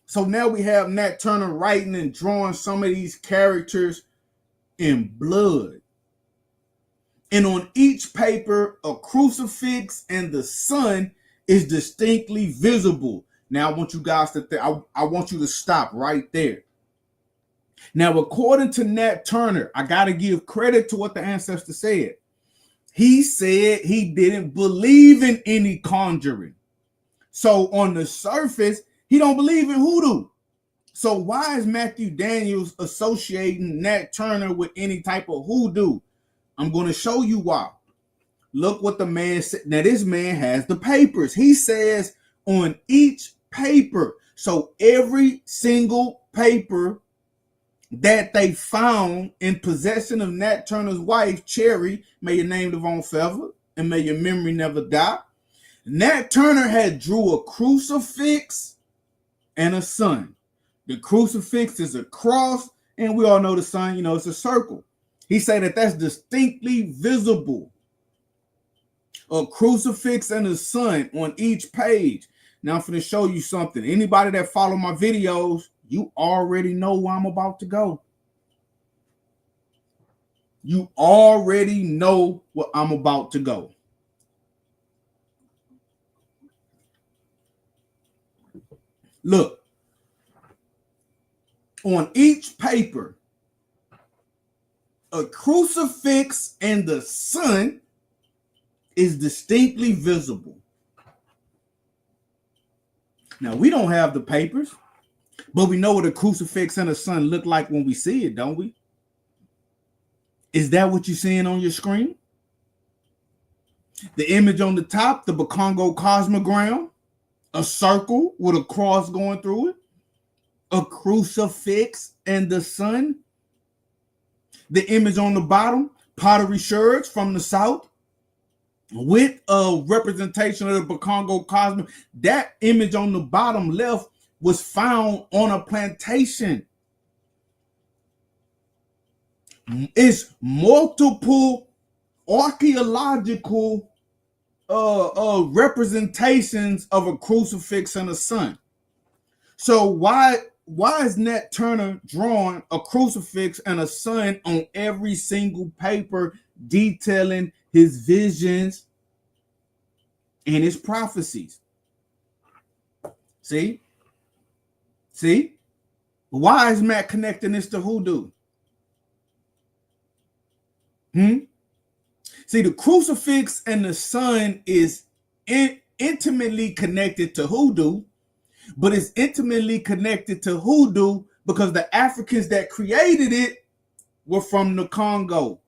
So now we have Nat Turner writing and drawing some of these characters in blood. And on each paper, a crucifix and the sun is distinctly visible. Now I want you guys to I want you to stop right there. Now, according to Nat Turner, I got to give credit to what the ancestor said. He said he didn't believe in any conjuring. So on the surface, he don't believe in hoodoo. So why is Matthew Daniels associating Nat Turner with any type of hoodoo? I'm going to show you why. Look what the man said. Now, this man has the papers. He says on each paper. So every single paper that they found in possession of Nat Turner's wife, Cherry, may your name live on forever and may your memory never die. Nat Turner had drew a crucifix and a sun. The crucifix is a cross, and we all know the sun, it's a circle. He said that that's distinctly visible. A crucifix and a sun on each page. Now I'm going to show you something. Anybody that follow my videos, you already know where I'm about to go. You already know where I'm about to go. Look. On each paper, a crucifix and the sun is distinctly visible. Now, we don't have the papers, but we know what a crucifix and a sun look like when we see it, don't we? Is that what you're seeing on your screen? The image on the top, the Bakongo cosmogram, a circle with a cross going through it, a crucifix and the sun. The image on the bottom, pottery sherds from the south with a representation of the Bakongo cosmos. That image on the bottom left was found on a plantation. It's multiple archaeological representations of a crucifix and a sun. So why is Nat Turner drawing a crucifix and a sun on every single paper detailing his visions and his prophecies? See? Why is Matt connecting this to hoodoo? See, the crucifix and the sun is intimately connected to hoodoo, but it's intimately connected to hoodoo because the Africans that created it were from the Congo.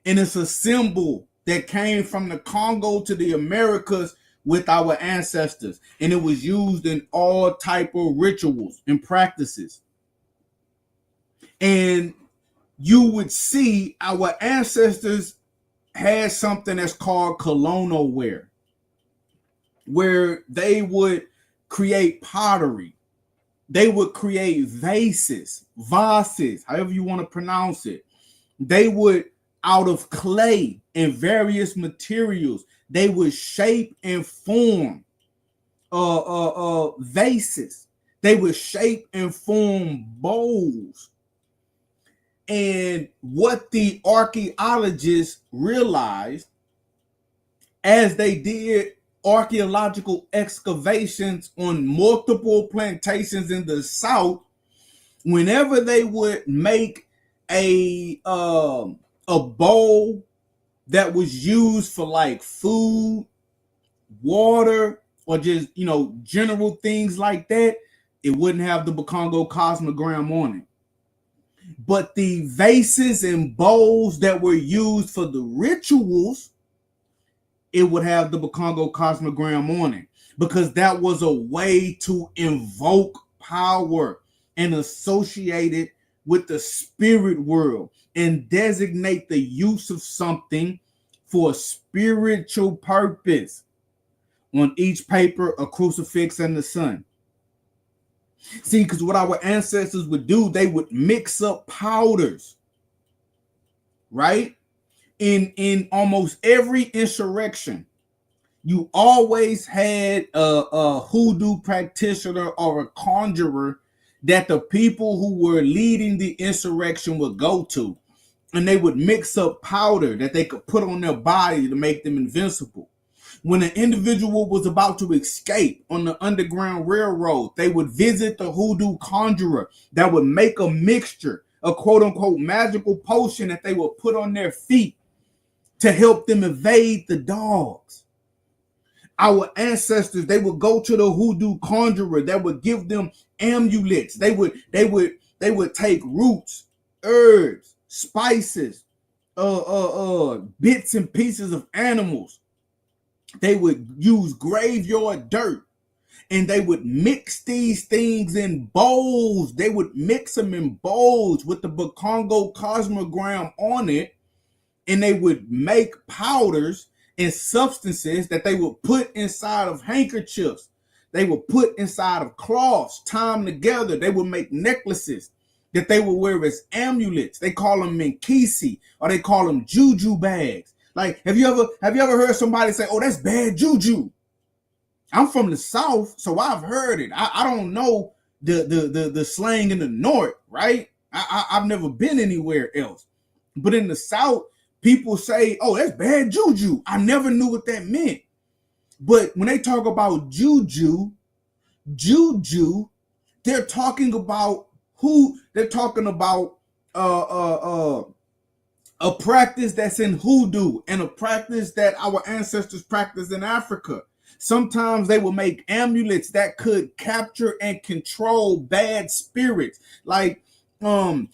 And it's a symbol that came from the Congo to the Americas with our ancestors. And it was used in all type of rituals and practices. And you would see our ancestors had something that's called colonial wear, where they would create pottery. They would create vases, however you want to pronounce it. They would, out of clay and various materials, they would shape and form vases. They would shape and form bowls. And what the archaeologists realized as they did archaeological excavations on multiple plantations in the South, whenever they would make a bowl that was used for like food, water, or just, general things like that, it wouldn't have the Bakongo cosmogram on it. But the vases and bowls that were used for the rituals, it would have the Bakongo cosmogram on it, because that was a way to invoke power and associate it with the spirit world and designate the use of something for a spiritual purpose. On each paper, a crucifix and the sun. See, because what our ancestors would do, they would mix up powders, right? In almost every insurrection, you always had a hoodoo practitioner or a conjurer that the people who were leading the insurrection would go to, and they would mix up powder that they could put on their body to make them invincible. When an individual was about to escape on the Underground Railroad, they would visit the hoodoo conjurer that would make a mixture, a quote-unquote magical potion that they would put on their feet to help them evade the dogs. Our ancestors, they would go to the hoodoo conjurer that would give them amulets. They would take roots, herbs, spices, bits and pieces of animals. They would use graveyard dirt, and they would mix these things in bowls. They would mix them in bowls with the Bakongo cosmogram on it, and they would make powders and substances that they would put inside of handkerchiefs. They would put inside of cloths, tie them together. They would make necklaces that they would wear as amulets. They call them minkisi, or they call them juju bags. Like, have you ever heard somebody say, "Oh, that's bad juju"? I'm from the South, so I've heard it. I don't know the slang in the North, right? I've never been anywhere else. But in the South, people say, "Oh, that's bad juju." I never knew what that meant. But when they talk about juju, they're talking about a practice that's in hoodoo and a practice that our ancestors practiced in Africa. Sometimes they will make amulets that could capture and control bad spirits. Like, have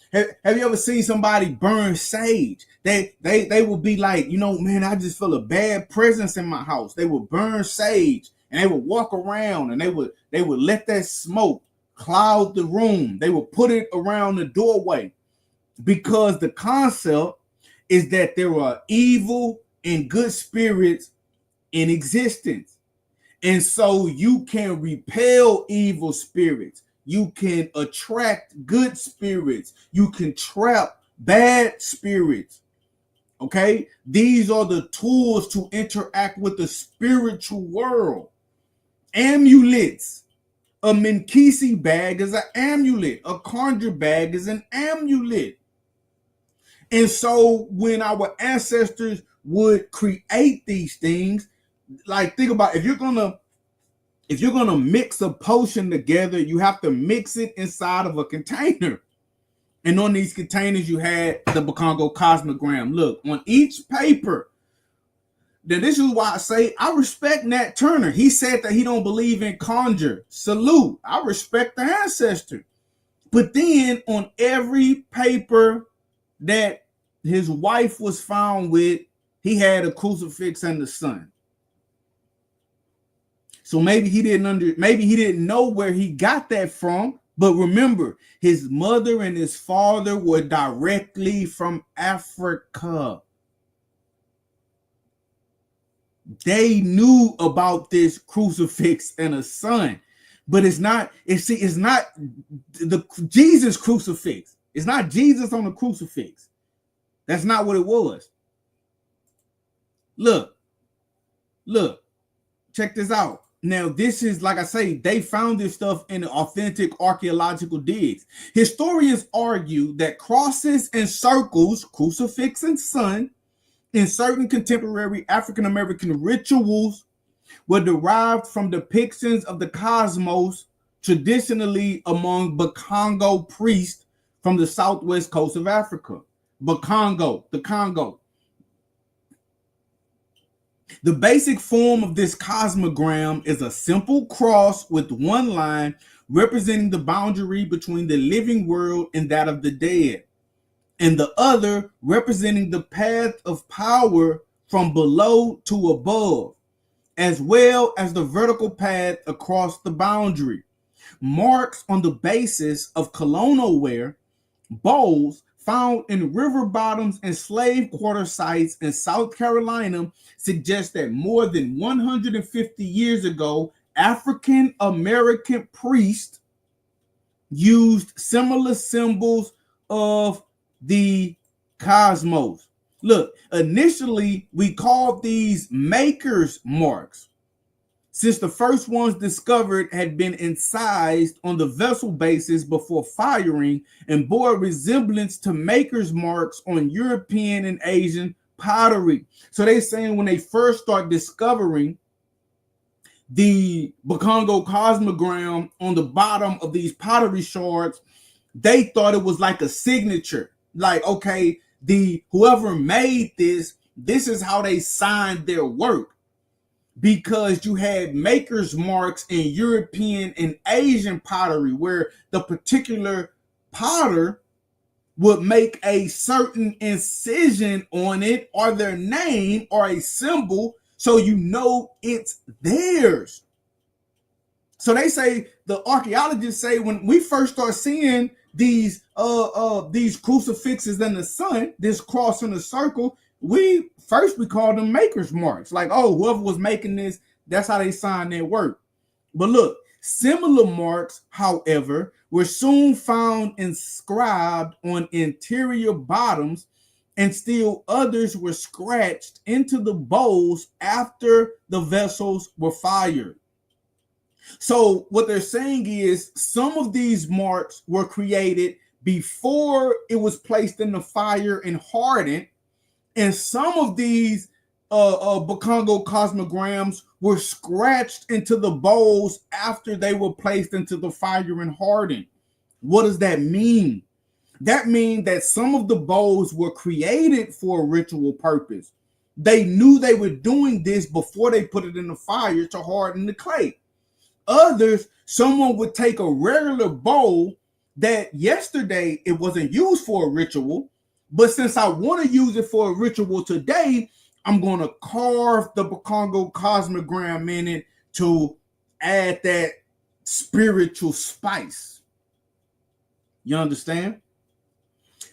you ever seen somebody burn sage? They will be like, man, I just feel a bad presence in my house. They would burn sage, and they would walk around, and they would let that smoke cloud the room. They would put it around the doorway. because the concept is that there are evil and good spirits in existence. And so you can repel evil spirits. You can attract good spirits. You can trap bad spirits. Okay? These are the tools to interact with the spiritual world. Amulets. A Minkisi bag is an amulet. A conjure bag is an amulet. And so when our ancestors would create these things, like think about if you're gonna mix a potion together, you have to mix it inside of a container. And on these containers, you had the Bakongo Cosmogram. Look, on each paper. Now, this is why I say I respect Nat Turner. He said that he don't believe in conjure. Salute. I respect the ancestor. But then on every paper that his wife was found with, he had a crucifix and the sun. So maybe he didn't know where he got that from. But remember, his mother and his father were directly from Africa. They knew about this crucifix and a sun, but it's not the Jesus crucifix. It's not Jesus on the crucifix. That's not what it was. Look, check this out. Now, this is, like I say, they found this stuff in authentic archaeological digs. Historians argue that crosses and circles, crucifix and sun, in certain contemporary African-American rituals were derived from depictions of the cosmos traditionally among Bakongo priests from the southwest coast of Africa. Bakongo, the Congo. The basic form of this cosmogram is a simple cross with one line representing the boundary between the living world and that of the dead, and the other representing the path of power from below to above, as well as the vertical path across the boundary. Marks on the basis of colonial wear, bowls found in river bottoms and slave quarter sites in South Carolina suggest that more than 150 years ago, African American priests used similar symbols of the cosmos. Look, initially we called these makers marks, since the first ones discovered had been incised on the vessel bases before firing and bore a resemblance to makers marks on European and Asian pottery. So they're saying when they first start discovering the Bakongo cosmogram on the bottom of these pottery shards, they thought it was like a signature. Like, okay, whoever made this is how they signed their work. Because you had maker's marks in European and Asian pottery where the particular potter would make a certain incision on it or their name or a symbol so you know it's theirs. So they say, the archaeologists say, when we first start seeing these crucifixes and the sun, this cross and a circle, we call them maker's marks. Like, oh, whoever was making this, that's how they signed their work. But look, similar marks, however, were soon found inscribed on interior bottoms, and still others were scratched into the bowls after the vessels were fired. So what they're saying is some of these marks were created before it was placed in the fire and hardened, and some of these Bakongo cosmograms were scratched into the bowls after they were placed into the fire and hardened. What does that mean? That means that some of the bowls were created for a ritual purpose. They knew they were doing this before they put it in the fire to harden the clay. Others, someone would take a regular bowl that yesterday it wasn't used for a ritual, but since I want to use it for a ritual today, I'm going to carve the Bakongo cosmogram in it to add that spiritual spice. You understand?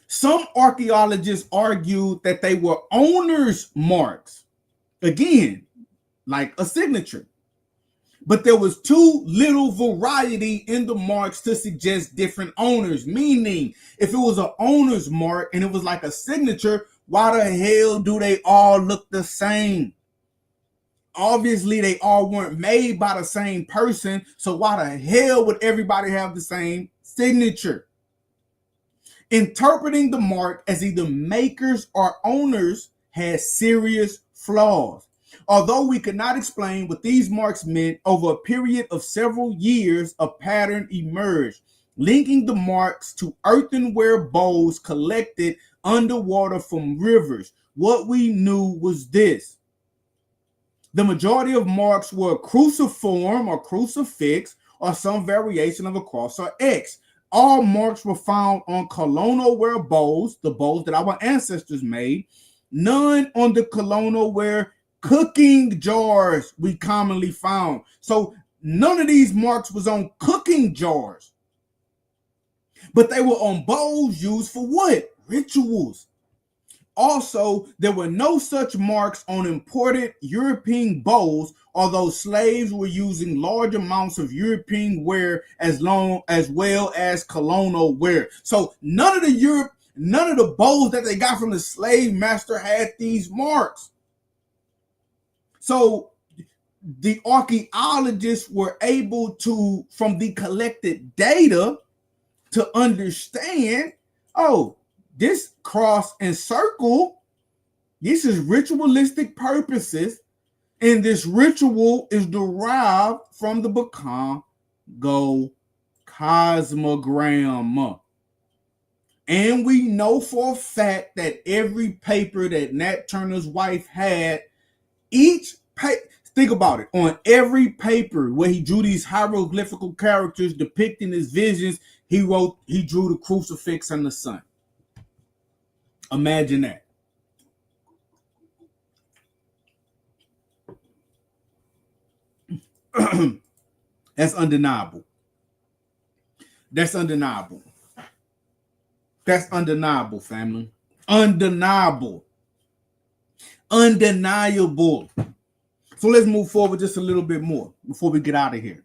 Some archaeologists argued that they were owners' marks. Again, like a signature. But there was too little variety in the marks to suggest different owners. Meaning, if it was an owner's mark and it was like a signature, why the hell do they all look the same? Obviously, they all weren't made by the same person. So why the hell would everybody have the same signature? Interpreting the mark as either makers or owners has serious flaws. Although we could not explain what these marks meant, over a period of several years, a pattern emerged, linking the marks to earthenware bowls collected underwater from rivers. What we knew was this: the majority of marks were cruciform or crucifix or some variation of a cross or X. All marks were found on colonial-ware bowls, the bowls that our ancestors made. None on the colonial-ware cooking jars we commonly found. So none of these marks was on cooking jars. But they were on bowls used for what? Rituals. Also, there were no such marks on imported European bowls, although slaves were using large amounts of European ware as well as colonial ware. So none of the bowls that they got from the slave master had these marks. So the archaeologists were able to, from the collected data, to understand, oh, this cross and circle, this is ritualistic purposes, and this ritual is derived from the Congo cosmogram. And we know for a fact that every paper that Nat Turner's wife had, think about it, on every paper where he drew these hieroglyphical characters depicting his visions, he drew the crucifix and the sun. Imagine that. That's undeniable. That's undeniable. That's undeniable, family. Undeniable. Undeniable. So let's move forward just a little bit more before we get out of here.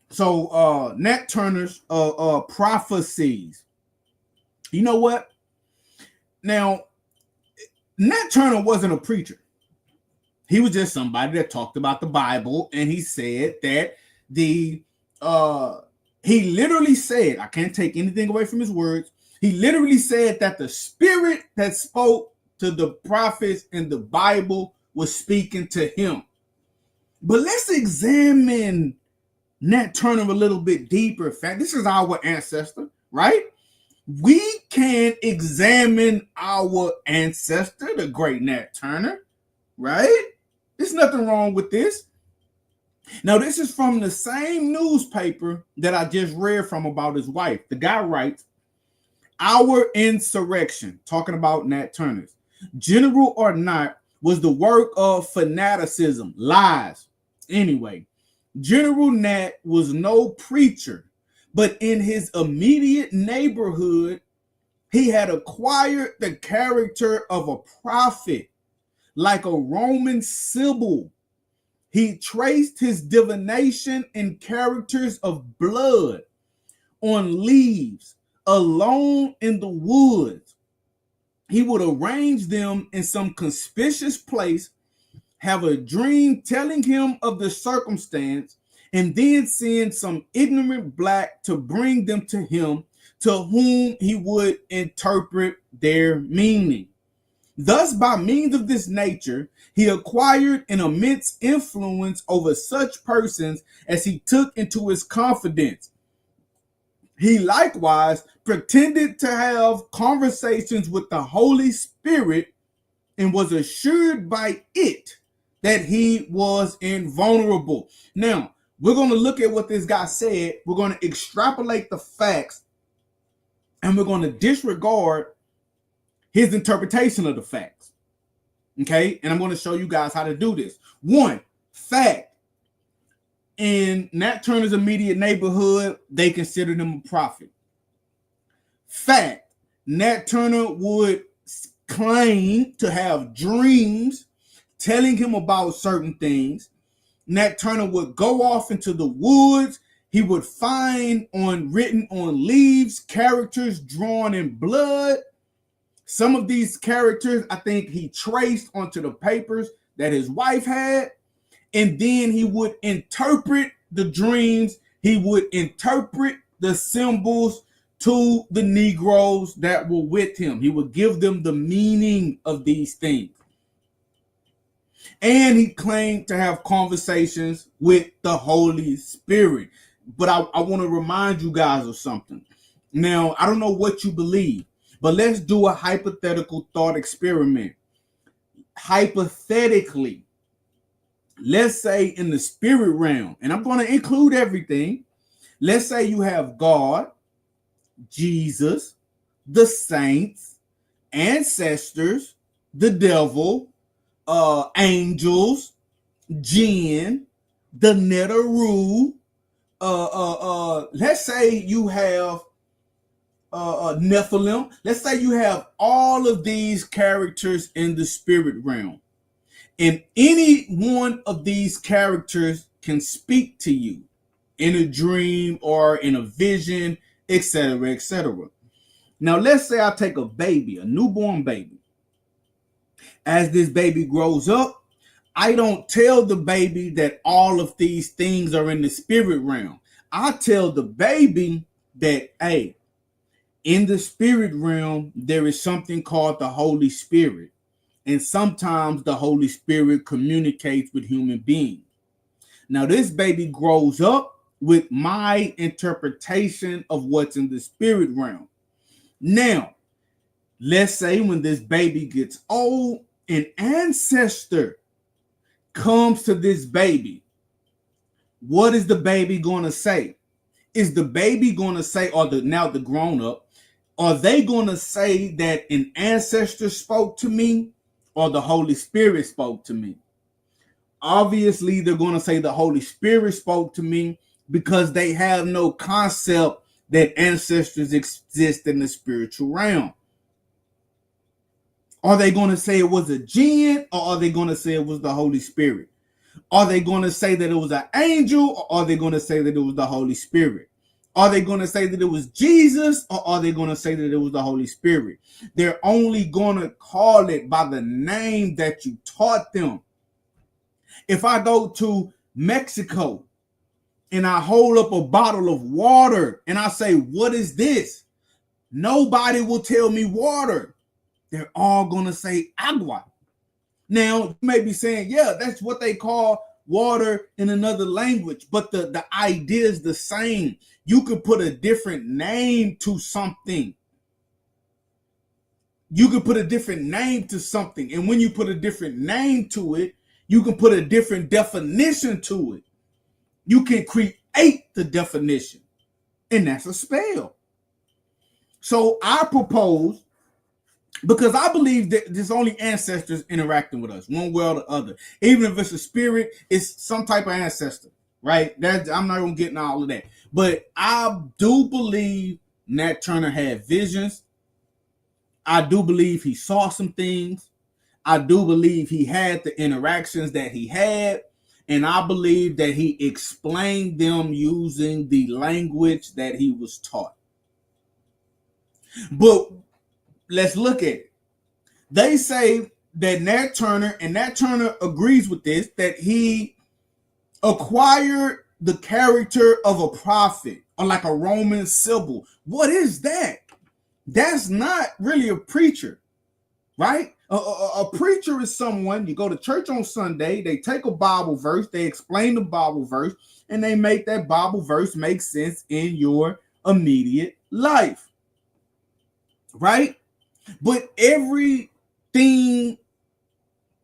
So Nat Turner's Prophecies. You know what? Now, Nat Turner wasn't a preacher. He was just somebody that talked about the Bible, and he said that he literally said, I can't take anything away from his words, he literally said that the spirit that spoke to the prophets in the Bible was speaking to him. But let's examine Nat Turner a little bit deeper. In fact, this is our ancestor, right? We can examine our ancestor, the great Nat Turner, right? There's nothing wrong with this. Now, this is from the same newspaper that I just read from about his wife. The guy writes, "Our insurrection," talking about Nat Turner's, "general or not, was the work of fanaticism, lies. Anyway, General Nat was no preacher, but in his immediate neighborhood, he had acquired the character of a prophet, like a Roman Sibyl. He traced his divination in characters of blood on leaves, alone in the woods. He would arrange them in some conspicuous place, have a dream telling him of the circumstance, and then send some ignorant black to bring them to him, to whom he would interpret their meaning. Thus, by means of this nature, he acquired an immense influence over such persons as he took into his confidence. He likewise pretended to have conversations with the Holy Spirit and was assured by it that he was invulnerable." Now, we're going to look at what this guy said. We're going to extrapolate the facts, and we're going to disregard his interpretation of the facts. Okay? And I'm going to show you guys how to do this. One, fact. In Nat Turner's immediate neighborhood, they considered him a prophet. Fact. Nat Turner would claim to have dreams telling him about certain things. Nat Turner would go off into the woods. He would find written on leaves characters drawn in blood. Some of these characters, I think he traced onto the papers that his wife had. And then he would interpret the dreams. He would interpret the symbols to the Negroes that were with him. He would give them the meaning of these things. And he claimed to have conversations with the Holy Spirit. But I want to remind you guys of something. Now, I don't know what you believe, but let's do a hypothetical thought experiment. Hypothetically, let's say in the spirit realm, and I'm going to include everything. Let's say you have God, Jesus, the saints, ancestors, the devil, angels, jinn, the Neteru. Let's say you have Nephilim. Let's say you have all of these characters in the spirit realm. And any one of these characters can speak to you in a dream or in a vision, etc., etc. Now, let's say I take a baby, a newborn baby. As this baby grows up, I don't tell the baby that all of these things are in the spirit realm. I tell the baby that, hey, in the spirit realm, there is something called the Holy Spirit. And sometimes the Holy Spirit communicates with human beings. Now, this baby grows up with my interpretation of what's in the spirit realm. Now, let's say when this baby gets old, an ancestor comes to this baby. What is the baby going to say? Is the baby going to say, or now the grown up, are they going to say that an ancestor spoke to me or the Holy Spirit spoke to me? Obviously, they're going to say the Holy Spirit spoke to me because they have no concept that ancestors exist in the spiritual realm. Are they going to say it was a jinn, or are they going to say it was the Holy Spirit? Are they going to say that it was an angel, or are they going to say that it was the Holy Spirit? Are they going to say that it was Jesus, or are they going to say that it was the Holy Spirit? They're only going to call it by the name that you taught them. If I go to Mexico and I hold up a bottle of water and I say, what is this? Nobody will tell me water. They're all going to say agua. Now, you may be saying, yeah, that's what they call water in another language, but the idea is the same. You could put a different name to something. You could put a different name to something. And when you put a different name to it, you can put a different definition to it. You can create the definition, and that's a spell. So I propose, because I believe that there's only ancestors interacting with us, one way or the other. Even if it's a spirit, it's some type of ancestor, right? I'm not going to get into all of that. But I do believe Nat Turner had visions. I do believe he saw some things. I do believe he had the interactions that he had. And I believe that he explained them using the language that he was taught. But let's look at it. They say that Nat Turner, and Nat Turner agrees with this, that he acquired the character of a prophet, or like a Roman Sibyl. What is that? That's not really a preacher, right? A preacher is someone, you go to church on Sunday, they take a Bible verse, they explain the Bible verse, and they make that Bible verse make sense in your immediate life, right? But everything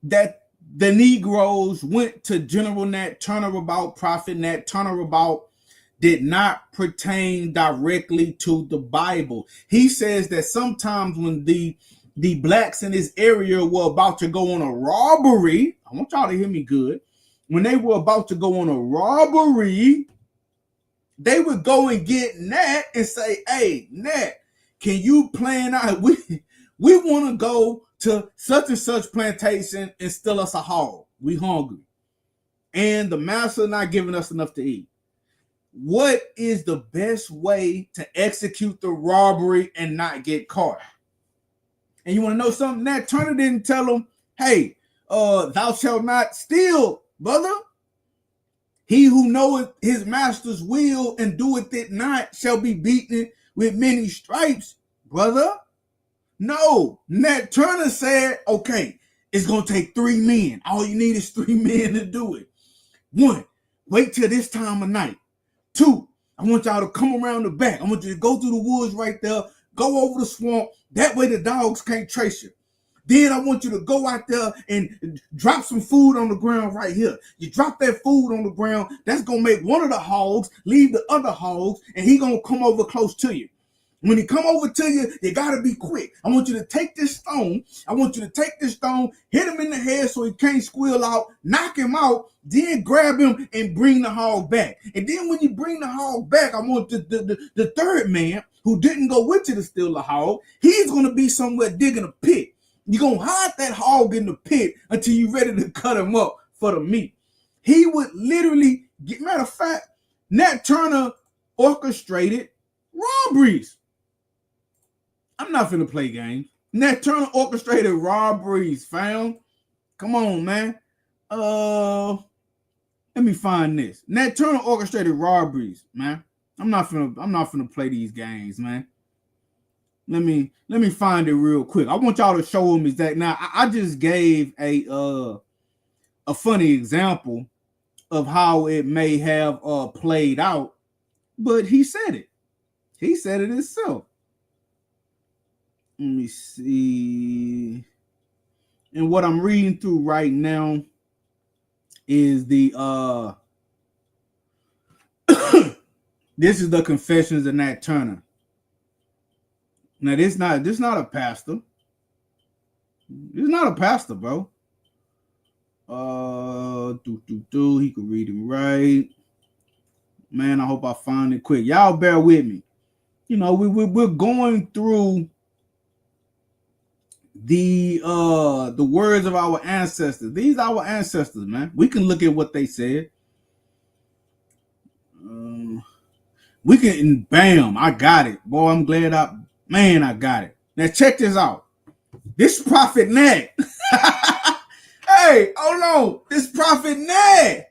that the Negroes went to General Nat Turner about, Prophet Nat Turner about, did not pertain directly to the Bible. He says that sometimes when the blacks in this area were about to go on a robbery, I want y'all to hear me good, when they were about to go on a robbery, they would go and get Nat and say, hey, Nat, can you plan out? We want to go to such and such plantation and steal us a hog. We hungry. And the master not giving us enough to eat. What is the best way to execute the robbery and not get caught? And you want to know something? Nat Turner didn't tell him, hey, thou shalt not steal, brother. He who knoweth his master's will and doeth it not shall be beaten with many stripes, brother. No, Nat Turner said, okay, it's going to take 3 men. All you need is 3 men to do it. 1, wait till this time of night. 2, I want y'all to come around the back. I want you to go through the woods right there, go over the swamp. That way the dogs can't trace you. Then I want you to go out there and drop some food on the ground right here. You drop that food on the ground, that's going to make one of the hogs leave the other hogs, and he going to come over close to you. When he come over to you, you got to be quick. I want you to take this stone. I want you to take this stone, hit him in the head so he can't squeal out, knock him out, then grab him and bring the hog back. And then when you bring the hog back, I want the third man who didn't go with you to steal the hog, he's going to be somewhere digging a pit. You're going to hide that hog in the pit until you're ready to cut him up for the meat. He would literally, matter of fact, Nat Turner orchestrated robberies. I'm not finna play games. Nat Turner orchestrated robberies, fam. Come on, man. Let me find this. Nat Turner orchestrated robberies, man. I'm not finna play these games, man. Let me find it real quick. I want y'all to show them exact. Now, I just gave a funny example of how it may have played out, but he said it. He said it himself. Let me see. And what I'm reading through right now is the this is the Confessions of Nat Turner. Now this not a pastor. This is not a pastor, bro. He could read it right. Man, I hope I find it quick. Y'all bear with me. You know, we're going through the words of our ancestors. These are our ancestors, man. We can look at what they said. We can, bam, I got it. Boy, I'm glad I got it. Now check this out. This Prophet Nat. Hey, hold on. This Prophet Nat.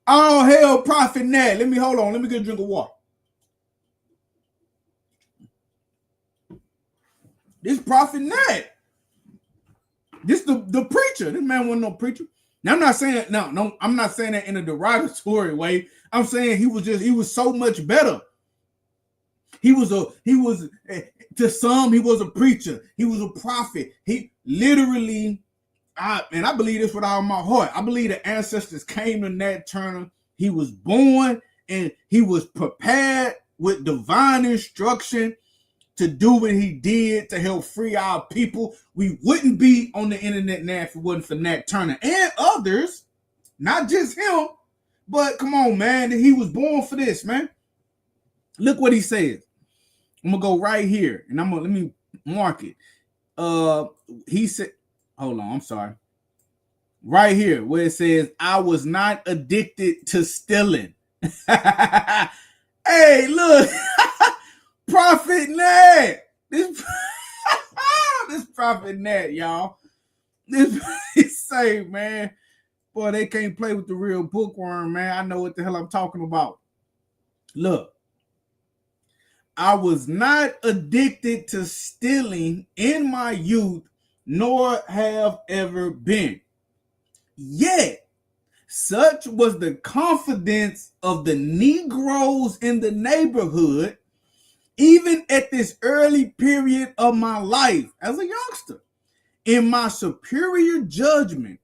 Oh, hell, Prophet Nat. Let me get a drink of water. This Prophet Nat. This the preacher. This man wasn't no preacher. Now I'm not saying no, I'm not saying that in a derogatory way. I'm saying he was so much better. He was to some, he was a preacher. He was a prophet. He literally, I believe this with all my heart. I believe the ancestors came to Nat Turner. He was born and he was prepared with divine instruction to do what he did to help free our people. We wouldn't be on the internet now if it wasn't for Nat Turner and others, not just him, but come on, man, he was born for this, man. Look what he says. I'm gonna go right here and let me mark it. He said, hold on, I'm sorry. Right here where it says, I was not addicted to stealing. Hey, look. Prophet Nat. This Prophet Nat, y'all. This say, man, boy, they can't play with the real bookworm, man. I know what the hell I'm talking about. Look, I was not addicted to stealing in my youth, nor have ever been. Yet, such was the confidence of the Negroes in the neighborhood, even at this early period of my life as a youngster, in my superior judgment,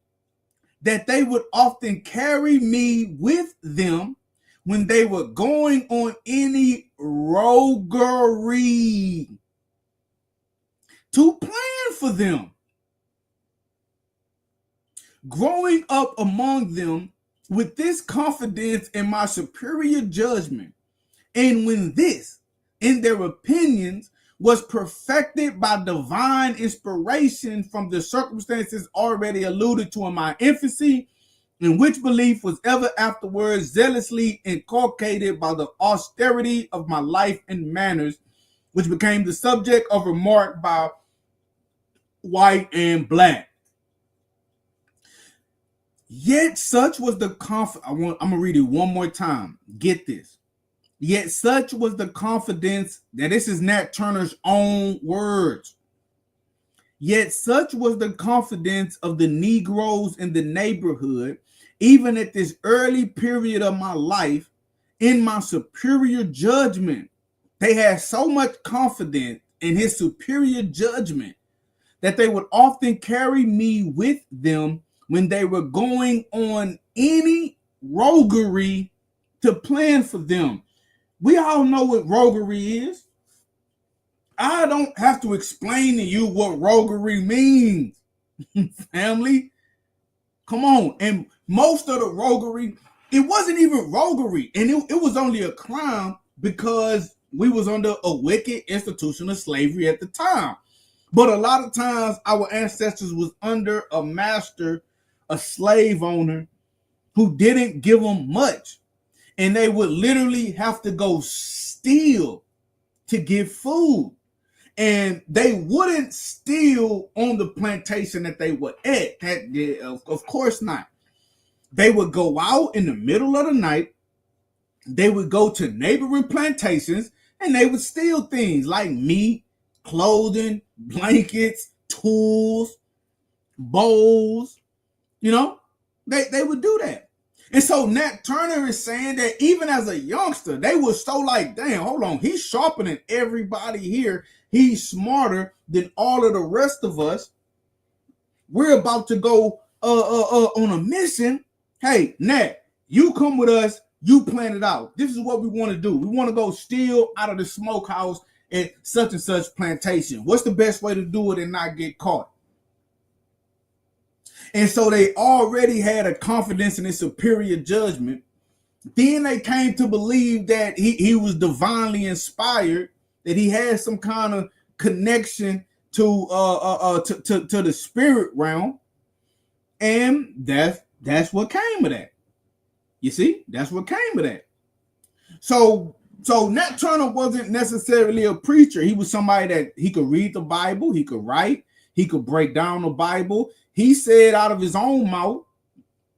that they would often carry me with them when they were going on any roguery to plan for them. Growing up among them with this confidence in my superior judgment, and when this, in their opinions, was perfected by divine inspiration from the circumstances already alluded to in my infancy, in which belief was ever afterwards zealously inculcated by the austerity of my life and manners, which became the subject of remark by white and black. Yet such was the I'm gonna read it one more time. Get this. Yet such was the confidence, that this is Nat Turner's own words. Yet such was the confidence of the Negroes in the neighborhood, even at this early period of my life, in my superior judgment. They had so much confidence in his superior judgment that they would often carry me with them when they were going on any roguery to plan for them. We all know what roguery is. I don't have to explain to you what roguery means, family. Come on. And most of the roguery, it wasn't even roguery. And it was only a crime because we was under a wicked institution of slavery at the time. But a lot of times our ancestors was under a master, a slave owner who didn't give them much. And they would literally have to go steal to get food. And they wouldn't steal on the plantation that they were at. Of course not. They would go out in the middle of the night. They would go to neighboring plantations and they would steal things like meat, clothing, blankets, tools, bowls. You know, they would do that. And so Nat Turner is saying that even as a youngster, they were so like, damn, hold on, he's sharper than everybody here. He's smarter than all of the rest of us. We're about to go on a mission. Hey, Nat, you come with us. You plan it out. This is what we want to do. We want to go steal out of the smokehouse at such and such plantation. What's the best way to do it and not get caught? And so they already had a confidence in his superior judgment. Then they came to believe that he was divinely inspired, that he had some kind of connection to the spirit realm. And that's what came of that. You see, that's what came of that. So Nat Turner wasn't necessarily a preacher. He was somebody that he could read the Bible, he could write, he could break down the Bible. He said out of his own mouth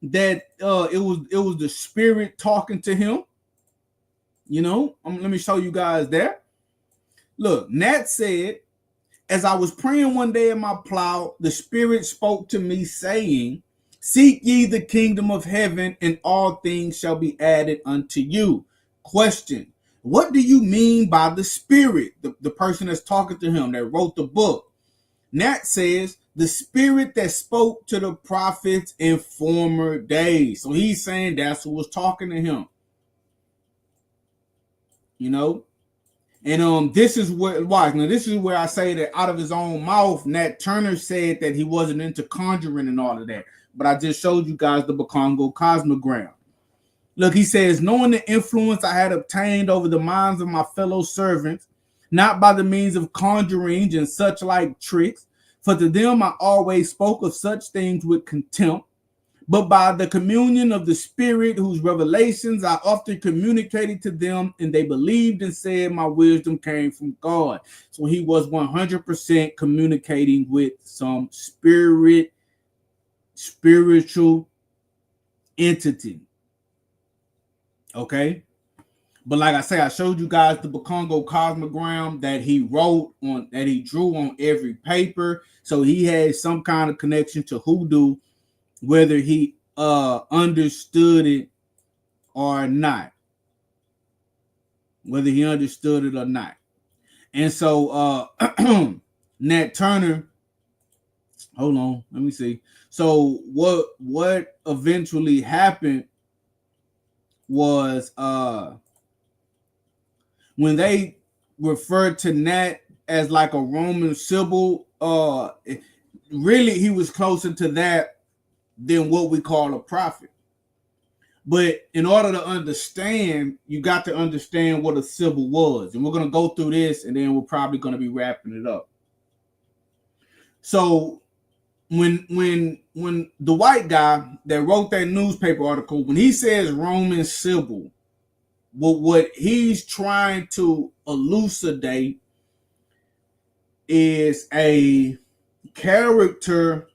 that it was the spirit talking to him. You know, let me show you guys there. Look, Nat said, as I was praying one day in my plow, the spirit spoke to me saying, seek ye the kingdom of heaven, and all things shall be added unto you. Question, what do you mean by the spirit? The person that's talking to him, that wrote the book. Nat says, the spirit that spoke to the prophets in former days. So he's saying that's who was talking to him. You know? And this is where, watch, now this is where I say that out of his own mouth, Nat Turner said that he wasn't into conjuring and all of that. But I just showed you guys the Bakongo cosmogram. Look, he says, knowing the influence I had obtained over the minds of my fellow servants, not by the means of conjurings and such like tricks, for to them I always spoke of such things with contempt, but by the communion of the Spirit, whose revelations I often communicated to them, and they believed and said my wisdom came from God. So he was 100% communicating with some spiritual entity. Okay? But like I say, I showed you guys the Bakongo cosmogram that he wrote on, that he drew on every paper. So he had some kind of connection to Hoodoo, whether he understood it or not. Whether he understood it or not. And so Nat Turner, hold on, let me see. So what eventually happened was when they referred to Nat as like a Roman symbol, really he was closer to that than what we call a prophet. But in order to understand, you got to understand what a symbol was. And we're going to go through this, and then we're probably going to be wrapping it up. So when the white guy that wrote that newspaper article, when he says Roman symbol, what he's trying to elucidate is a character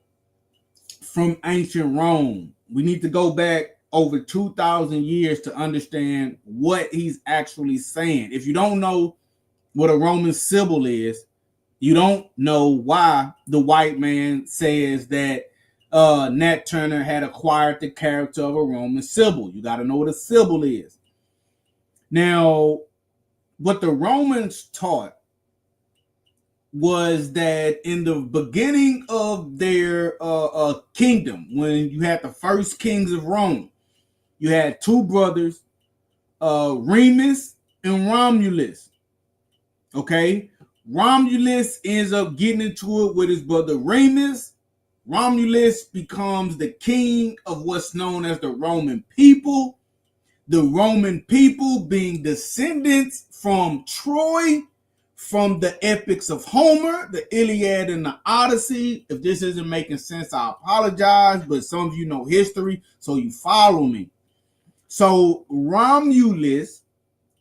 from ancient Rome. We need to go back over 2,000 years to understand what he's actually saying. If you don't know what a Roman symbol is, you don't know why the white man says that Nat Turner had acquired the character of a Roman symbol. You got to know what a symbol is. Now, what the Romans taught was that in the beginning of their kingdom, when you had the first kings of Rome, you had two brothers, Remus and Romulus. Okay, Romulus ends up getting into it with his brother Remus. Romulus becomes the king of what's known as the Roman people. The Roman people being descendants from Troy, from the epics of Homer, the Iliad and the Odyssey. If this isn't making sense, I apologize, but some of you know history, so you follow me. So Romulus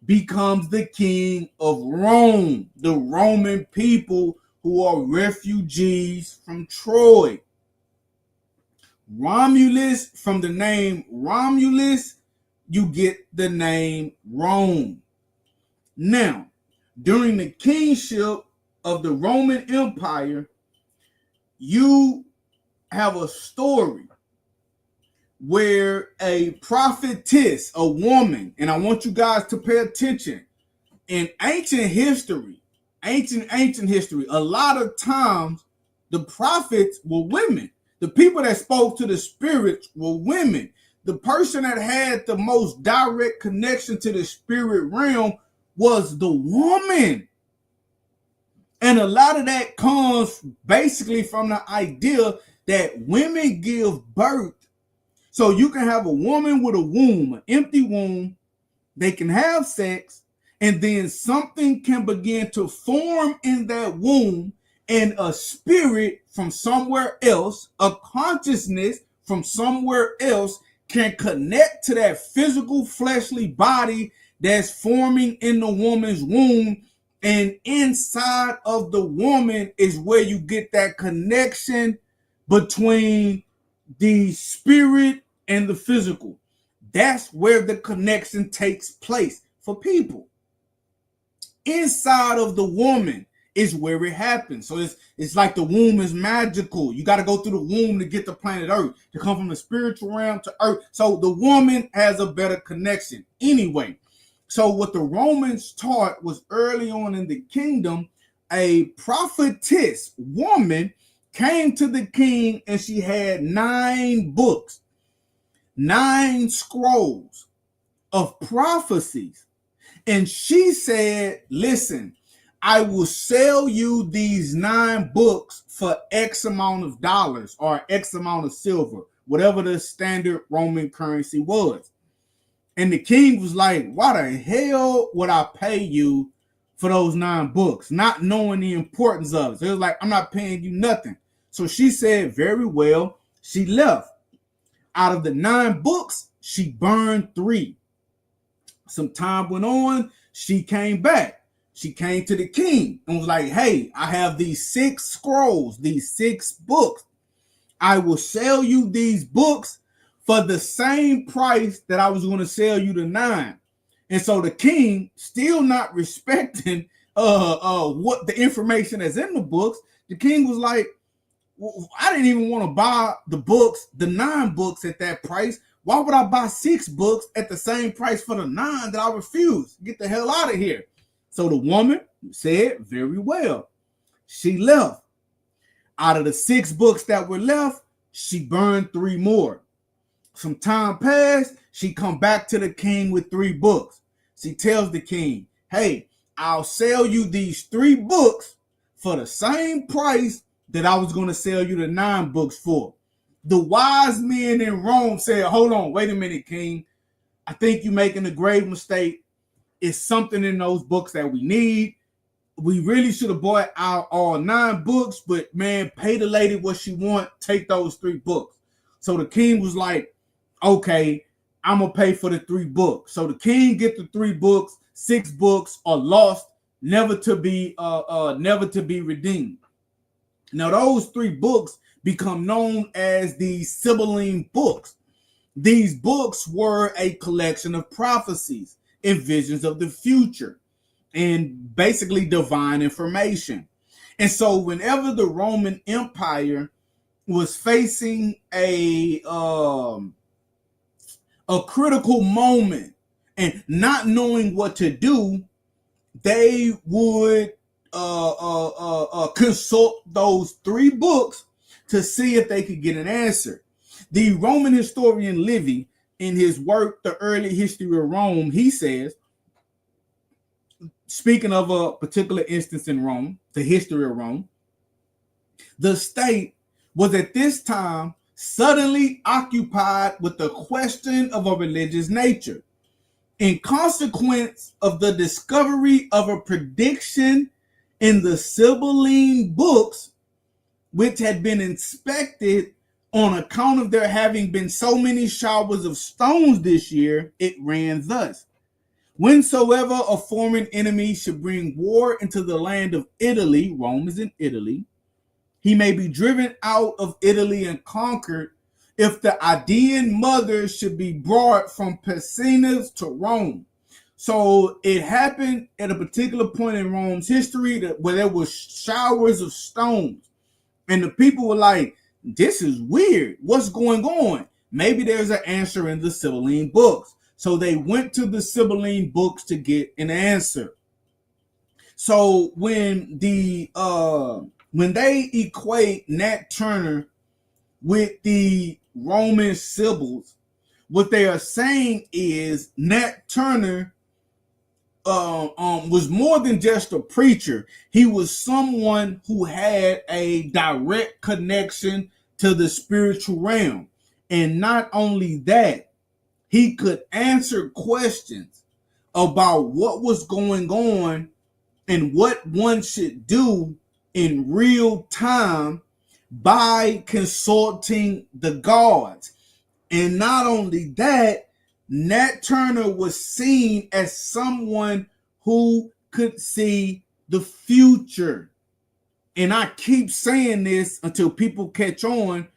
becomes the king of Rome, the Roman people who are refugees from Troy. Romulus, from the name Romulus, you get the name Rome. Now, during the kingship of the Roman Empire, you have a story where a prophetess, a woman, and I want you guys to pay attention. In ancient history, a lot of times the prophets were women. The people that spoke to the spirits were women. The person that had the most direct connection to the spirit realm was the woman. And a lot of that comes basically from the idea that women give birth. So you can have a woman with a womb, an empty womb, they can have sex, and then something can begin to form in that womb, and a spirit from somewhere else, a consciousness from somewhere else can connect to that physical fleshly body that's forming in the woman's womb. And inside of the woman is where you get that connection between the spirit and the physical. That's where the connection takes place for people. Inside of the woman is where it happens. So it's like the womb is magical. You got to go through the womb to get to planet Earth, to come from the spiritual realm to Earth. So the woman has a better connection. Anyway, so what the Romans taught was early on in the kingdom, a prophetess woman came to the king and she had 9 books, 9 scrolls of prophecies. And she said, listen, I will sell you these 9 books for X amount of dollars or X amount of silver, whatever the standard Roman currency was. And the king was like, why the hell would I pay you for those 9 books, not knowing the importance of it? So it was like, I'm not paying you nothing. So she said, very well. She left. Out of the 9 books, she burned 3. Some time went on. She came back. She came to the king and was like, hey, I have these 6 scrolls, these 6 books. I will sell you these books for the same price that I was going to sell you the 9. And so the king, still not respecting what the information that's in the books, the king was like, well, I didn't even want to buy the books, the 9 books at that price. Why would I buy 6 books at the same price for the 9 that I refused? Get the hell out of here. So the woman said, very well. She left. Out of the 6 books that were left, she burned 3 more. Some time passed. She come back to the king with 3 books. She tells the king, hey, I'll sell you these 3 books for the same price that I was going to sell you the 9 books for. The wise men in Rome said, hold on, wait a minute, king. I think you're making a grave mistake. It's something in those books that we need. We really should have bought out all 9 books, but man, pay the lady what she want. Take those 3 books. So the king was like, okay, I'm gonna pay for the 3 books. So the king get the 3 books. 6 books are lost, never to be redeemed. Now those 3 books become known as the Sibylline books. These books were a collection of prophecies and visions of the future, and basically divine information. And so whenever the Roman Empire was facing a critical moment and not knowing what to do, they would consult those 3 books to see if they could get an answer. The Roman historian Livy, in his work, The Early History of Rome, he says, speaking of a particular instance in Rome, the history of Rome, the state was at this time suddenly occupied with the question of a religious nature. In consequence of the discovery of a prediction in the Sibylline books, which had been inspected on account of there having been so many showers of stones this year, it ran thus: whensoever a foreign enemy should bring war into the land of Italy, Rome is in Italy, he may be driven out of Italy and conquered, if the Idaean mother should be brought from Pessinus to Rome. So it happened at a particular point in Rome's history where there was showers of stones. And the people were like, this is weird. What's going on? Maybe there's an answer in the Sibylline books. So they went to the Sibylline books to get an answer. So when they equate Nat Turner with the Roman Sibyls, what they are saying is Nat Turner was more than just a preacher. He was someone who had a direct connection to the spiritual realm. And not only that, he could answer questions about what was going on and what one should do in real time by consulting the gods. And not only that, Nat Turner was seen as someone who could see the future. And I keep saying this until people catch on.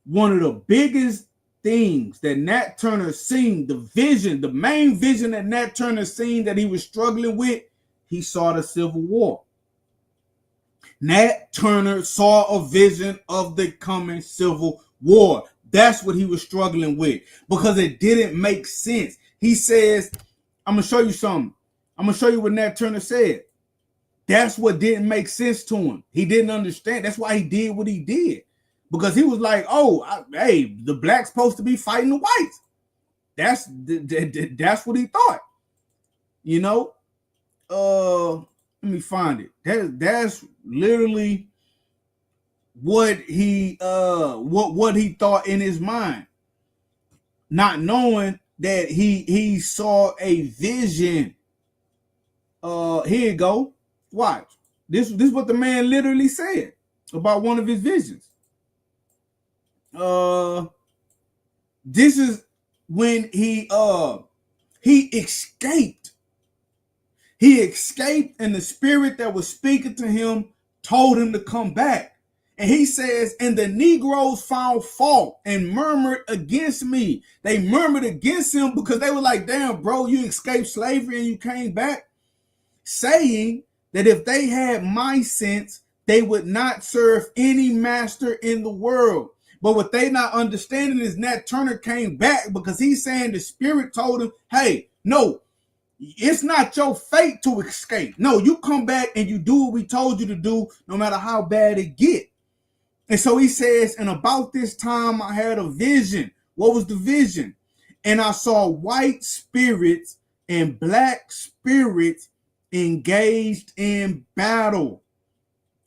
One of the biggest things that Nat Turner seen, the vision, the main vision that Nat Turner seen that he was struggling with, he saw the Civil War. Nat Turner saw a vision of the coming Civil War. That's what he was struggling with because it didn't make sense. He says, I'm going to show you something. I'm going to show you what Nat Turner said. That's what didn't make sense to him. He didn't understand. That's why he did what he did. Because he was like, hey, the blacks supposed to be fighting the whites. That's what he thought. You know? Let me find it. That's literally what he thought in his mind, not knowing that he saw a vision. Here you go. Watch. This is what the man literally said about one of his visions. This is when he escaped. He escaped, and the spirit that was speaking to him told him to come back. And he says, and the Negroes found fault and murmured against me. They murmured against him because they were like, damn, bro, you escaped slavery and you came back. Saying that if they had my sense, they would not serve any master in the world. But what they not understanding is Nat Turner came back because he's saying the spirit told him, hey, no, it's not your fate to escape. No, you come back and you do what we told you to do, no matter how bad it get. And so he says, and about this time I had a vision. What was the vision? And I saw white spirits and black spirits engaged in battle.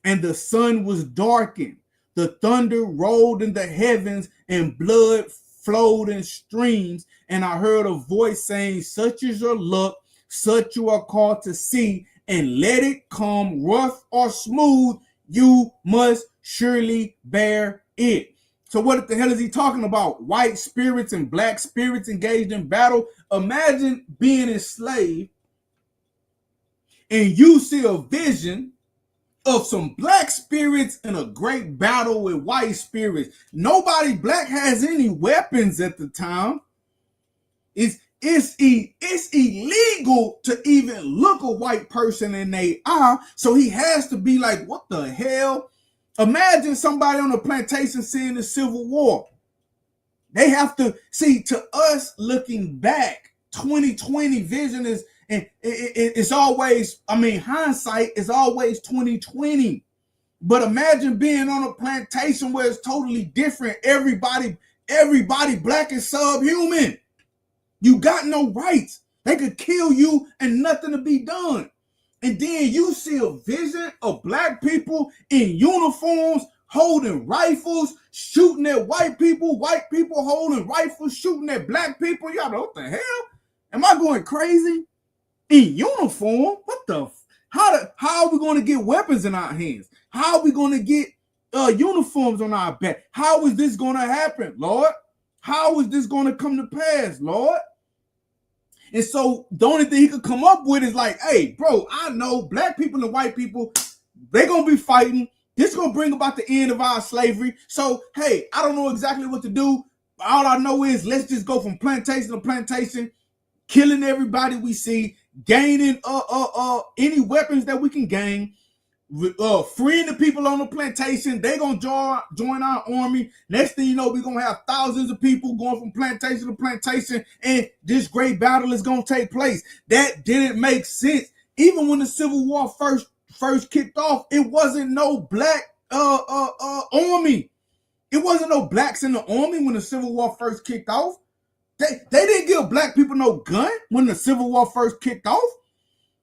And the sun was darkened. The thunder rolled in the heavens and blood flowed in streams, and I heard a voice saying, such is your luck, such you are called to see, and let it come rough or smooth, you must surely bear it. So what the hell is he talking about? White spirits and black spirits engaged in battle. Imagine being enslaved and you see a vision of some black spirits in a great battle with white spirits. Nobody black has any weapons at the time. It's illegal to even look a white person in their eye. So he has to be like, what the hell? Imagine somebody on a plantation seeing the Civil War. They have to see, to us looking back, 2020 vision is, and it's always, I mean, hindsight is always 2020. But imagine being on a plantation where it's totally different. Everybody black is subhuman. You got no rights. They could kill you and nothing to be done. And then you see a vision of black people in uniforms holding rifles, shooting at white people holding rifles, shooting at black people. Y'all know what the hell? Am I going crazy? In uniform? What the? How are we going to get weapons in our hands? How are we going to get uniforms on our back? How is this going to happen, Lord? How is this going to come to pass, Lord? And so the only thing he could come up with is like, hey, bro, I know black people and white people, they're going to be fighting. This is going to bring about the end of our slavery. So, hey, I don't know exactly what to do. All I know is let's just go from plantation to plantation, killing everybody we see, gaining any weapons that we can gain, freeing the people on the plantation. They gonna join our army. Next thing you know, we're gonna have thousands of people going from plantation to plantation, and this great battle is gonna take place. That didn't make sense. Even when the Civil War first kicked off, it wasn't no black army. It wasn't no blacks in the army when the Civil War first kicked off. They didn't give black people no gun when the Civil War first kicked off.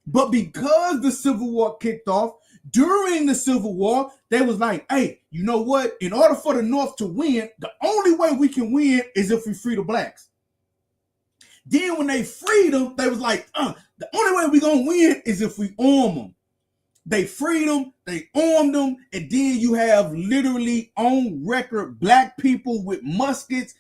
But because the Civil War kicked off, during the Civil War, they was like, hey, you know what? In order for the North to win, the only way we can win is if we free the blacks. Then when they freed them, they was like, the only way we gonna win is if we arm them. They freed them, they armed them, and then you have literally on record black people with muskets,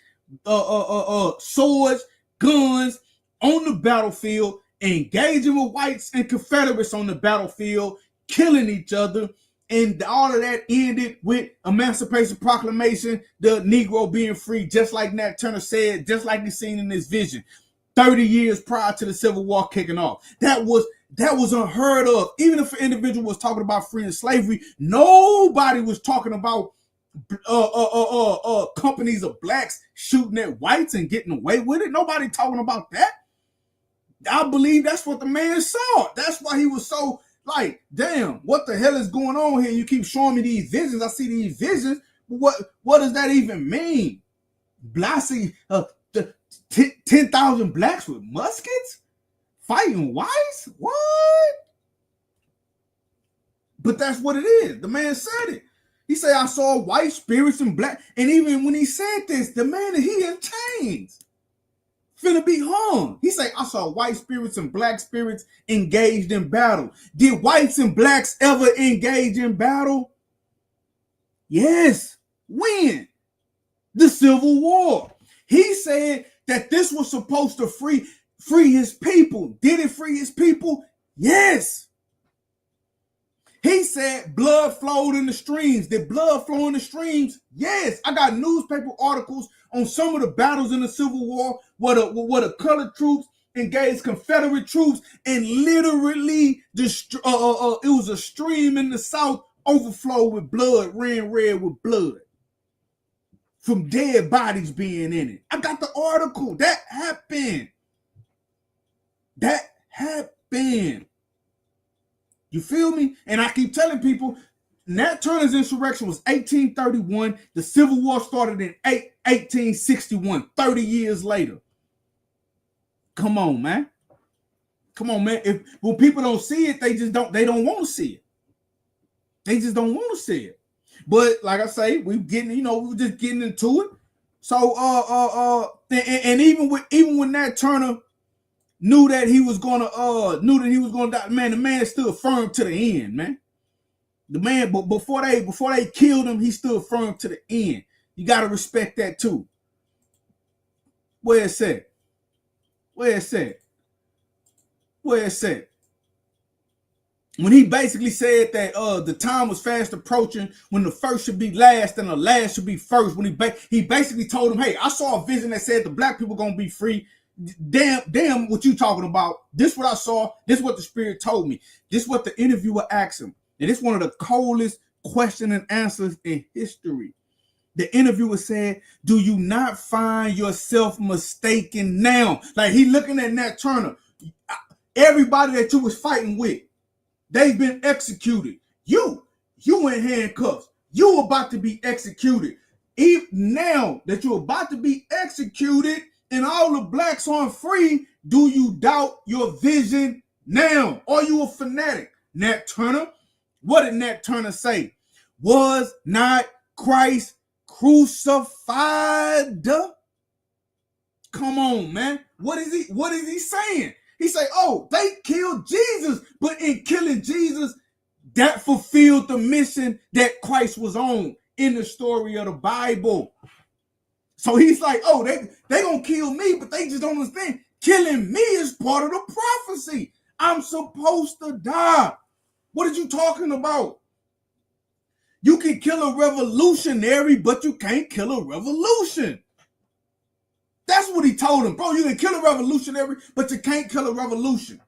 swords, guns on the battlefield, engaging with whites and Confederates on the battlefield, killing each other, and all of that ended with Emancipation Proclamation, the Negro being free, just like Nat Turner said, just like we seen in this vision, 30 years prior to the Civil War kicking off. That was unheard of. Even if an individual was talking about freeing slavery, nobody was talking about companies of blacks shooting at whites and getting away with it. Nobody talking about that. I believe that's what the man saw. That's why he was so like, damn, what the hell is going on here? You keep showing me these visions. I see these visions. What does that even mean? I see 10,000 blacks with muskets fighting whites? What? But that's what it is. The man said it. He said, I saw white spirits and black. And even when he said this, the man, he in chains, finna be hung. He said, I saw white spirits and black spirits engaged in battle. Did whites and blacks ever engage in battle? Yes. When? The Civil War. He said that this was supposed to free his people. Did it free his people? Yes. He said blood flowed in the streams. Did blood flow in the streams? Yes. I got newspaper articles on some of the battles in the Civil War where the colored troops engaged Confederate troops, and literally it was a stream in the South overflowed with blood, ran red with blood from dead bodies being in it. I got the article. That happened. That happened. You feel me? And I keep telling people, Nat Turner's insurrection was 1831. The Civil War started in 1861, 30 years later. Come on, man. Come on, man. When people don't see it, they don't want to see it. They just don't want to see it. But like I say, we were just getting into it. So and even when Nat Turner knew that he was gonna die, man, the man stood firm to the end, man. The man, but before they killed him, he stood firm to the end. You gotta respect that too. Where it's at? Where it's at? Where it's at? When he basically said that the time was fast approaching when the first should be last and the last should be first. When he basically told him, "Hey, I saw a vision that said the black people gonna be free. Damn, what you talking about? This what I saw. This what the spirit told me. This what the interviewer asked him, and it's one of the coldest question and answers in history." The interviewer said, "Do you not find yourself mistaken now?" Like he looking at Nat Turner. Everybody that you was fighting with, they've been executed. You in handcuffs. You about to be executed. Even now that you're about to be executed and all the blacks aren't free, do you doubt your vision now? Are you a fanatic? Nat Turner, what did Nat Turner say? Was not Christ crucified? Come on, man. What is he saying? He say, "Oh, they killed Jesus, but in killing Jesus, that fulfilled the mission that Christ was on in the story of the Bible." So he's like, "Oh, they gonna kill me, but they just don't understand. Killing me is part of the prophecy. I'm supposed to die. What are you talking about? You can kill a revolutionary, but you can't kill a revolution." That's what he told him. Bro, you can kill a revolutionary, but you can't kill a revolution.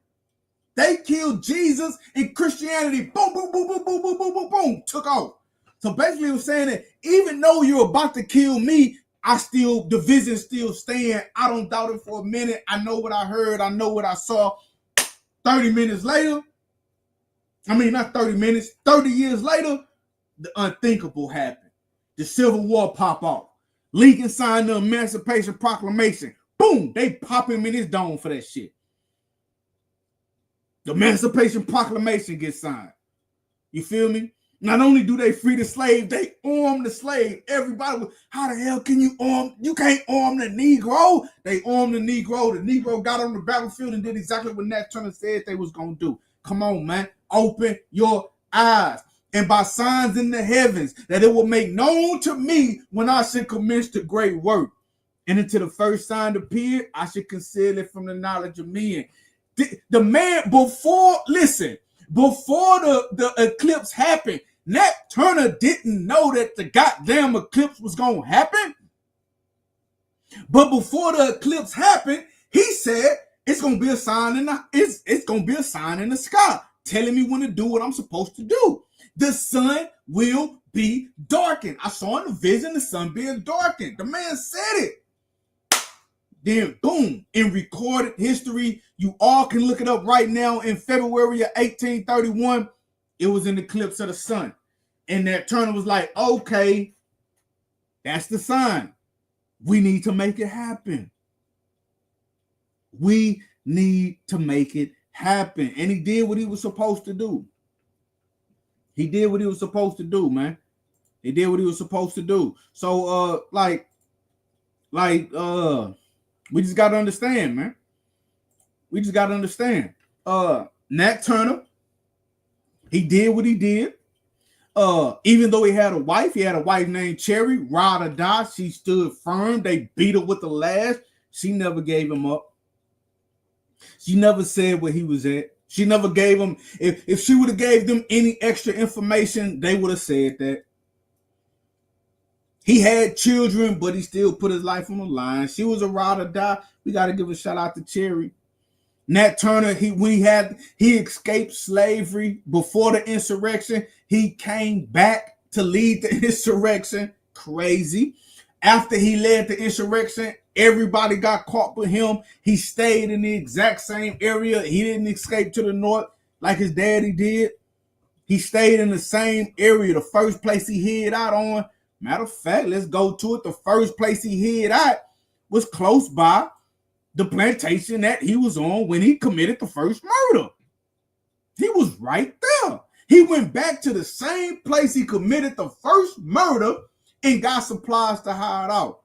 They killed Jesus and Christianity. Boom, boom, boom, boom, boom, boom, boom, boom, boom. Took off. So basically it was saying that even though you're about to kill me, the vision still stand. I don't doubt it for a minute. I know what I heard. I know what I saw. 30 minutes later, not 30 minutes, 30 years later, the unthinkable happened. The Civil War pop off. Lincoln signed the Emancipation Proclamation. Boom, they pop him in his dome for that shit. The Emancipation Proclamation gets signed. You feel me? Not only do they free the slave, they arm the slave. Everybody was, how the hell can you arm? You can't arm the Negro. They armed the Negro. The Negro got on the battlefield and did exactly what Nat Turner said they was going to do. Come on, man. Open your eyes. And by signs in the heavens, that it will make known to me when I should commence the great work. And until the first sign appeared, I should conceal it from the knowledge of men. The man, before the eclipse happened, Nat Turner didn't know that the goddamn eclipse was going to happen. But before the eclipse happened, he said it's going to be a sign it's going to be a sign in the sky telling me when to do what I'm supposed to do. The sun will be darkened. I saw in the vision the sun being darkened. The man said it. Then, boom, in recorded history, you all can look it up right now. In February of 1831, it was an eclipse of the sun. And Nat Turner was like, "Okay, that's the sign. We need to make it happen. We need to make it happen." And he did what he was supposed to do. He did what he was supposed to do, man. He did what he was supposed to do. So, we just got to understand, man. We just got to understand. Nat Turner, he did what he did. Even though he had a wife named Cherry, ride or die. She stood firm. They beat her with the lash. She never gave him up. She never said where he was at. She never gave him, if she would have gave them any extra information, they would have said that. He had children, but he still put his life on the line. She was a ride or die. We got to give a shout out to Cherry. Nat Turner, he escaped slavery before the insurrection. He came back to lead the insurrection. Crazy. After he led the insurrection, everybody got caught with him. He stayed in the exact same area. He didn't escape to the north like his daddy did. He stayed in the same area. The first place he hid out on, matter of fact, let's go to it. The first place he hid out was close by the plantation that he was on when he committed the first murder. He was right there. He went back to the same place he committed the first murder and got supplies to hide out.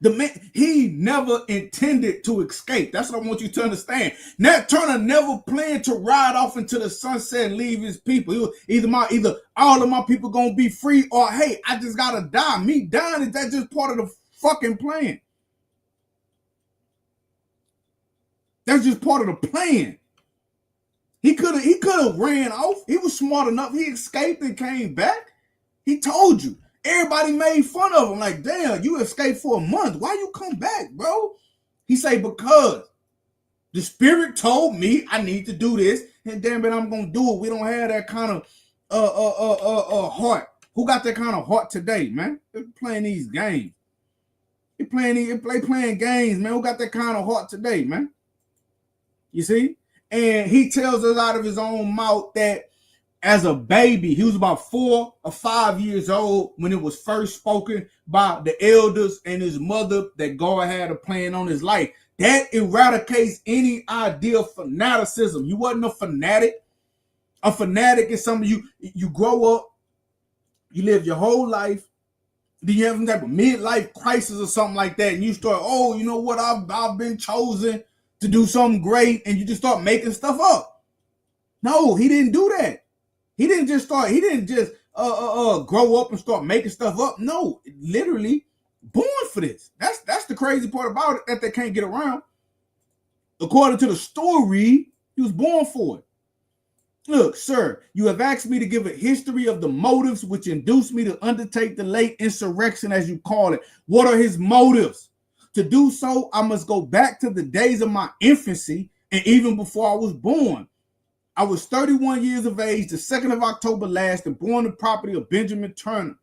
The man, he never intended to escape. That's what I want you to understand. Nat Turner never planned to ride off into the sunset and leave his people. He was either all of my people gonna be free, or hey, I just gotta die. Me dying, is that just part of the fucking plan? That's just part of the plan. He could have ran off. He was smart enough. He escaped and came back. He told you. Everybody made fun of him. Like, damn, you escaped for a month. Why you come back, bro? He say, because the spirit told me I need to do this, and damn it, I'm gonna do it. We don't have that kind of heart. Who got that kind of heart today, man? They're playing these games. They playing games, man. Who got that kind of heart today, man? You see? And he tells us out of his own mouth that as a baby, he was about 4 or 5 years old when it was first spoken by the elders and his mother that God had a plan on his life. That eradicates any idea of fanaticism. You wasn't a fanatic. A fanatic is something you grow up, you live your whole life, then you have some type of midlife crisis or something like that, and you start, oh, you know what, I've been chosen to do something great, and you just start making stuff up. No, he didn't do that. He didn't just grow up and start making stuff up. No, literally born for this. That's the crazy part about it that they can't get around. According to the story, he was born for it. Look, sir, you have asked me to give a history of the motives which induced me to undertake the late insurrection, as you call it. What are his motives? To do so, I must go back to the days of my infancy and even before I was born. I was 31 years of age, the 2nd of October last, and born the property of Benjamin Turner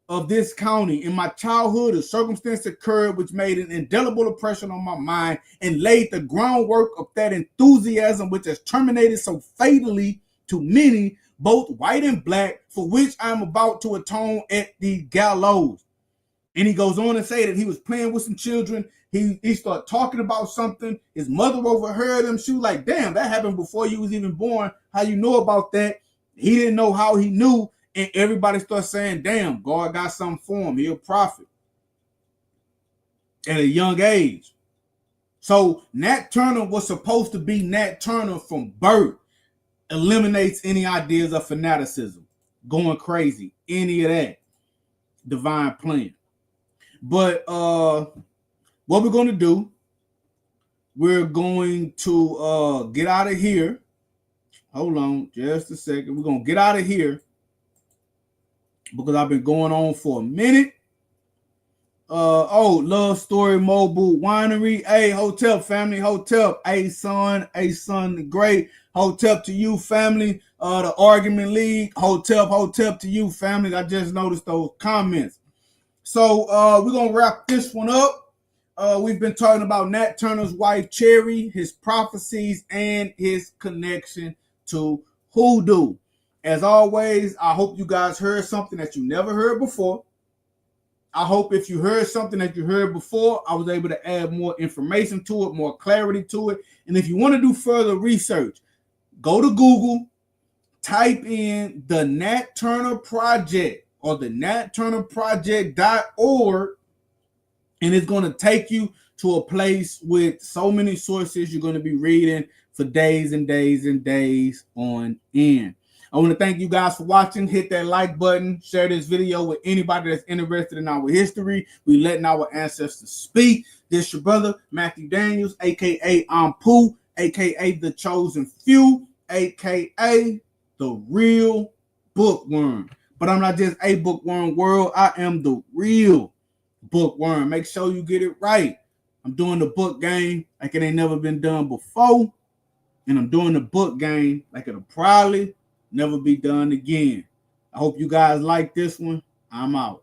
of this county. In my childhood, a circumstance occurred which made an indelible impression on my mind and laid the groundwork of that enthusiasm which has terminated so fatally to many, both white and black, for which I am about to atone at the gallows. And he goes on to say that he was playing with some children. He started talking about something. His mother overheard him. She was like, damn, that happened before you was even born. How you know about that? He didn't know how he knew. And everybody started saying, damn, God got something for him. He a prophet at a young age. So Nat Turner was supposed to be Nat Turner from birth. Eliminates any ideas of fanaticism, going crazy, any of that. Divine plan. But what we're going to do, we're going to get out of here. Hold on just a second. We're going to get out of here because I've been going on for a minute. Love Story Mobile Winery. Hey, hotel family, hotel. Hey, son the great. Hotel to you, family. The Argument League. Hotel to you, family. I just noticed those comments. So we're going to wrap this one up. We've been talking about Nat Turner's wife, Cherry, his prophecies, and his connection to Hoodoo. As always, I hope you guys heard something that you never heard before. I hope if you heard something that you heard before, I was able to add more information to it, more clarity to it. And if you want to do further research, go to Google, type in the Nat Turner Project or the natturnerproject.org, and it's going to take you to a place with so many sources you're going to be reading for days and days and days on end. I want to thank you guys for watching. Hit that like button. Share this video with anybody that's interested in our history. We letting our ancestors speak. This your brother, Matthew Daniels, a.k.a. Pooh, a.k.a. The Chosen Few, a.k.a. The Real Bookworm. But I'm not just a bookworm world. I am the real bookworm. Make sure you get it right. I'm doing the book game like it ain't never been done before. And I'm doing the book game like it'll probably never be done again. I hope you guys like this one. I'm out.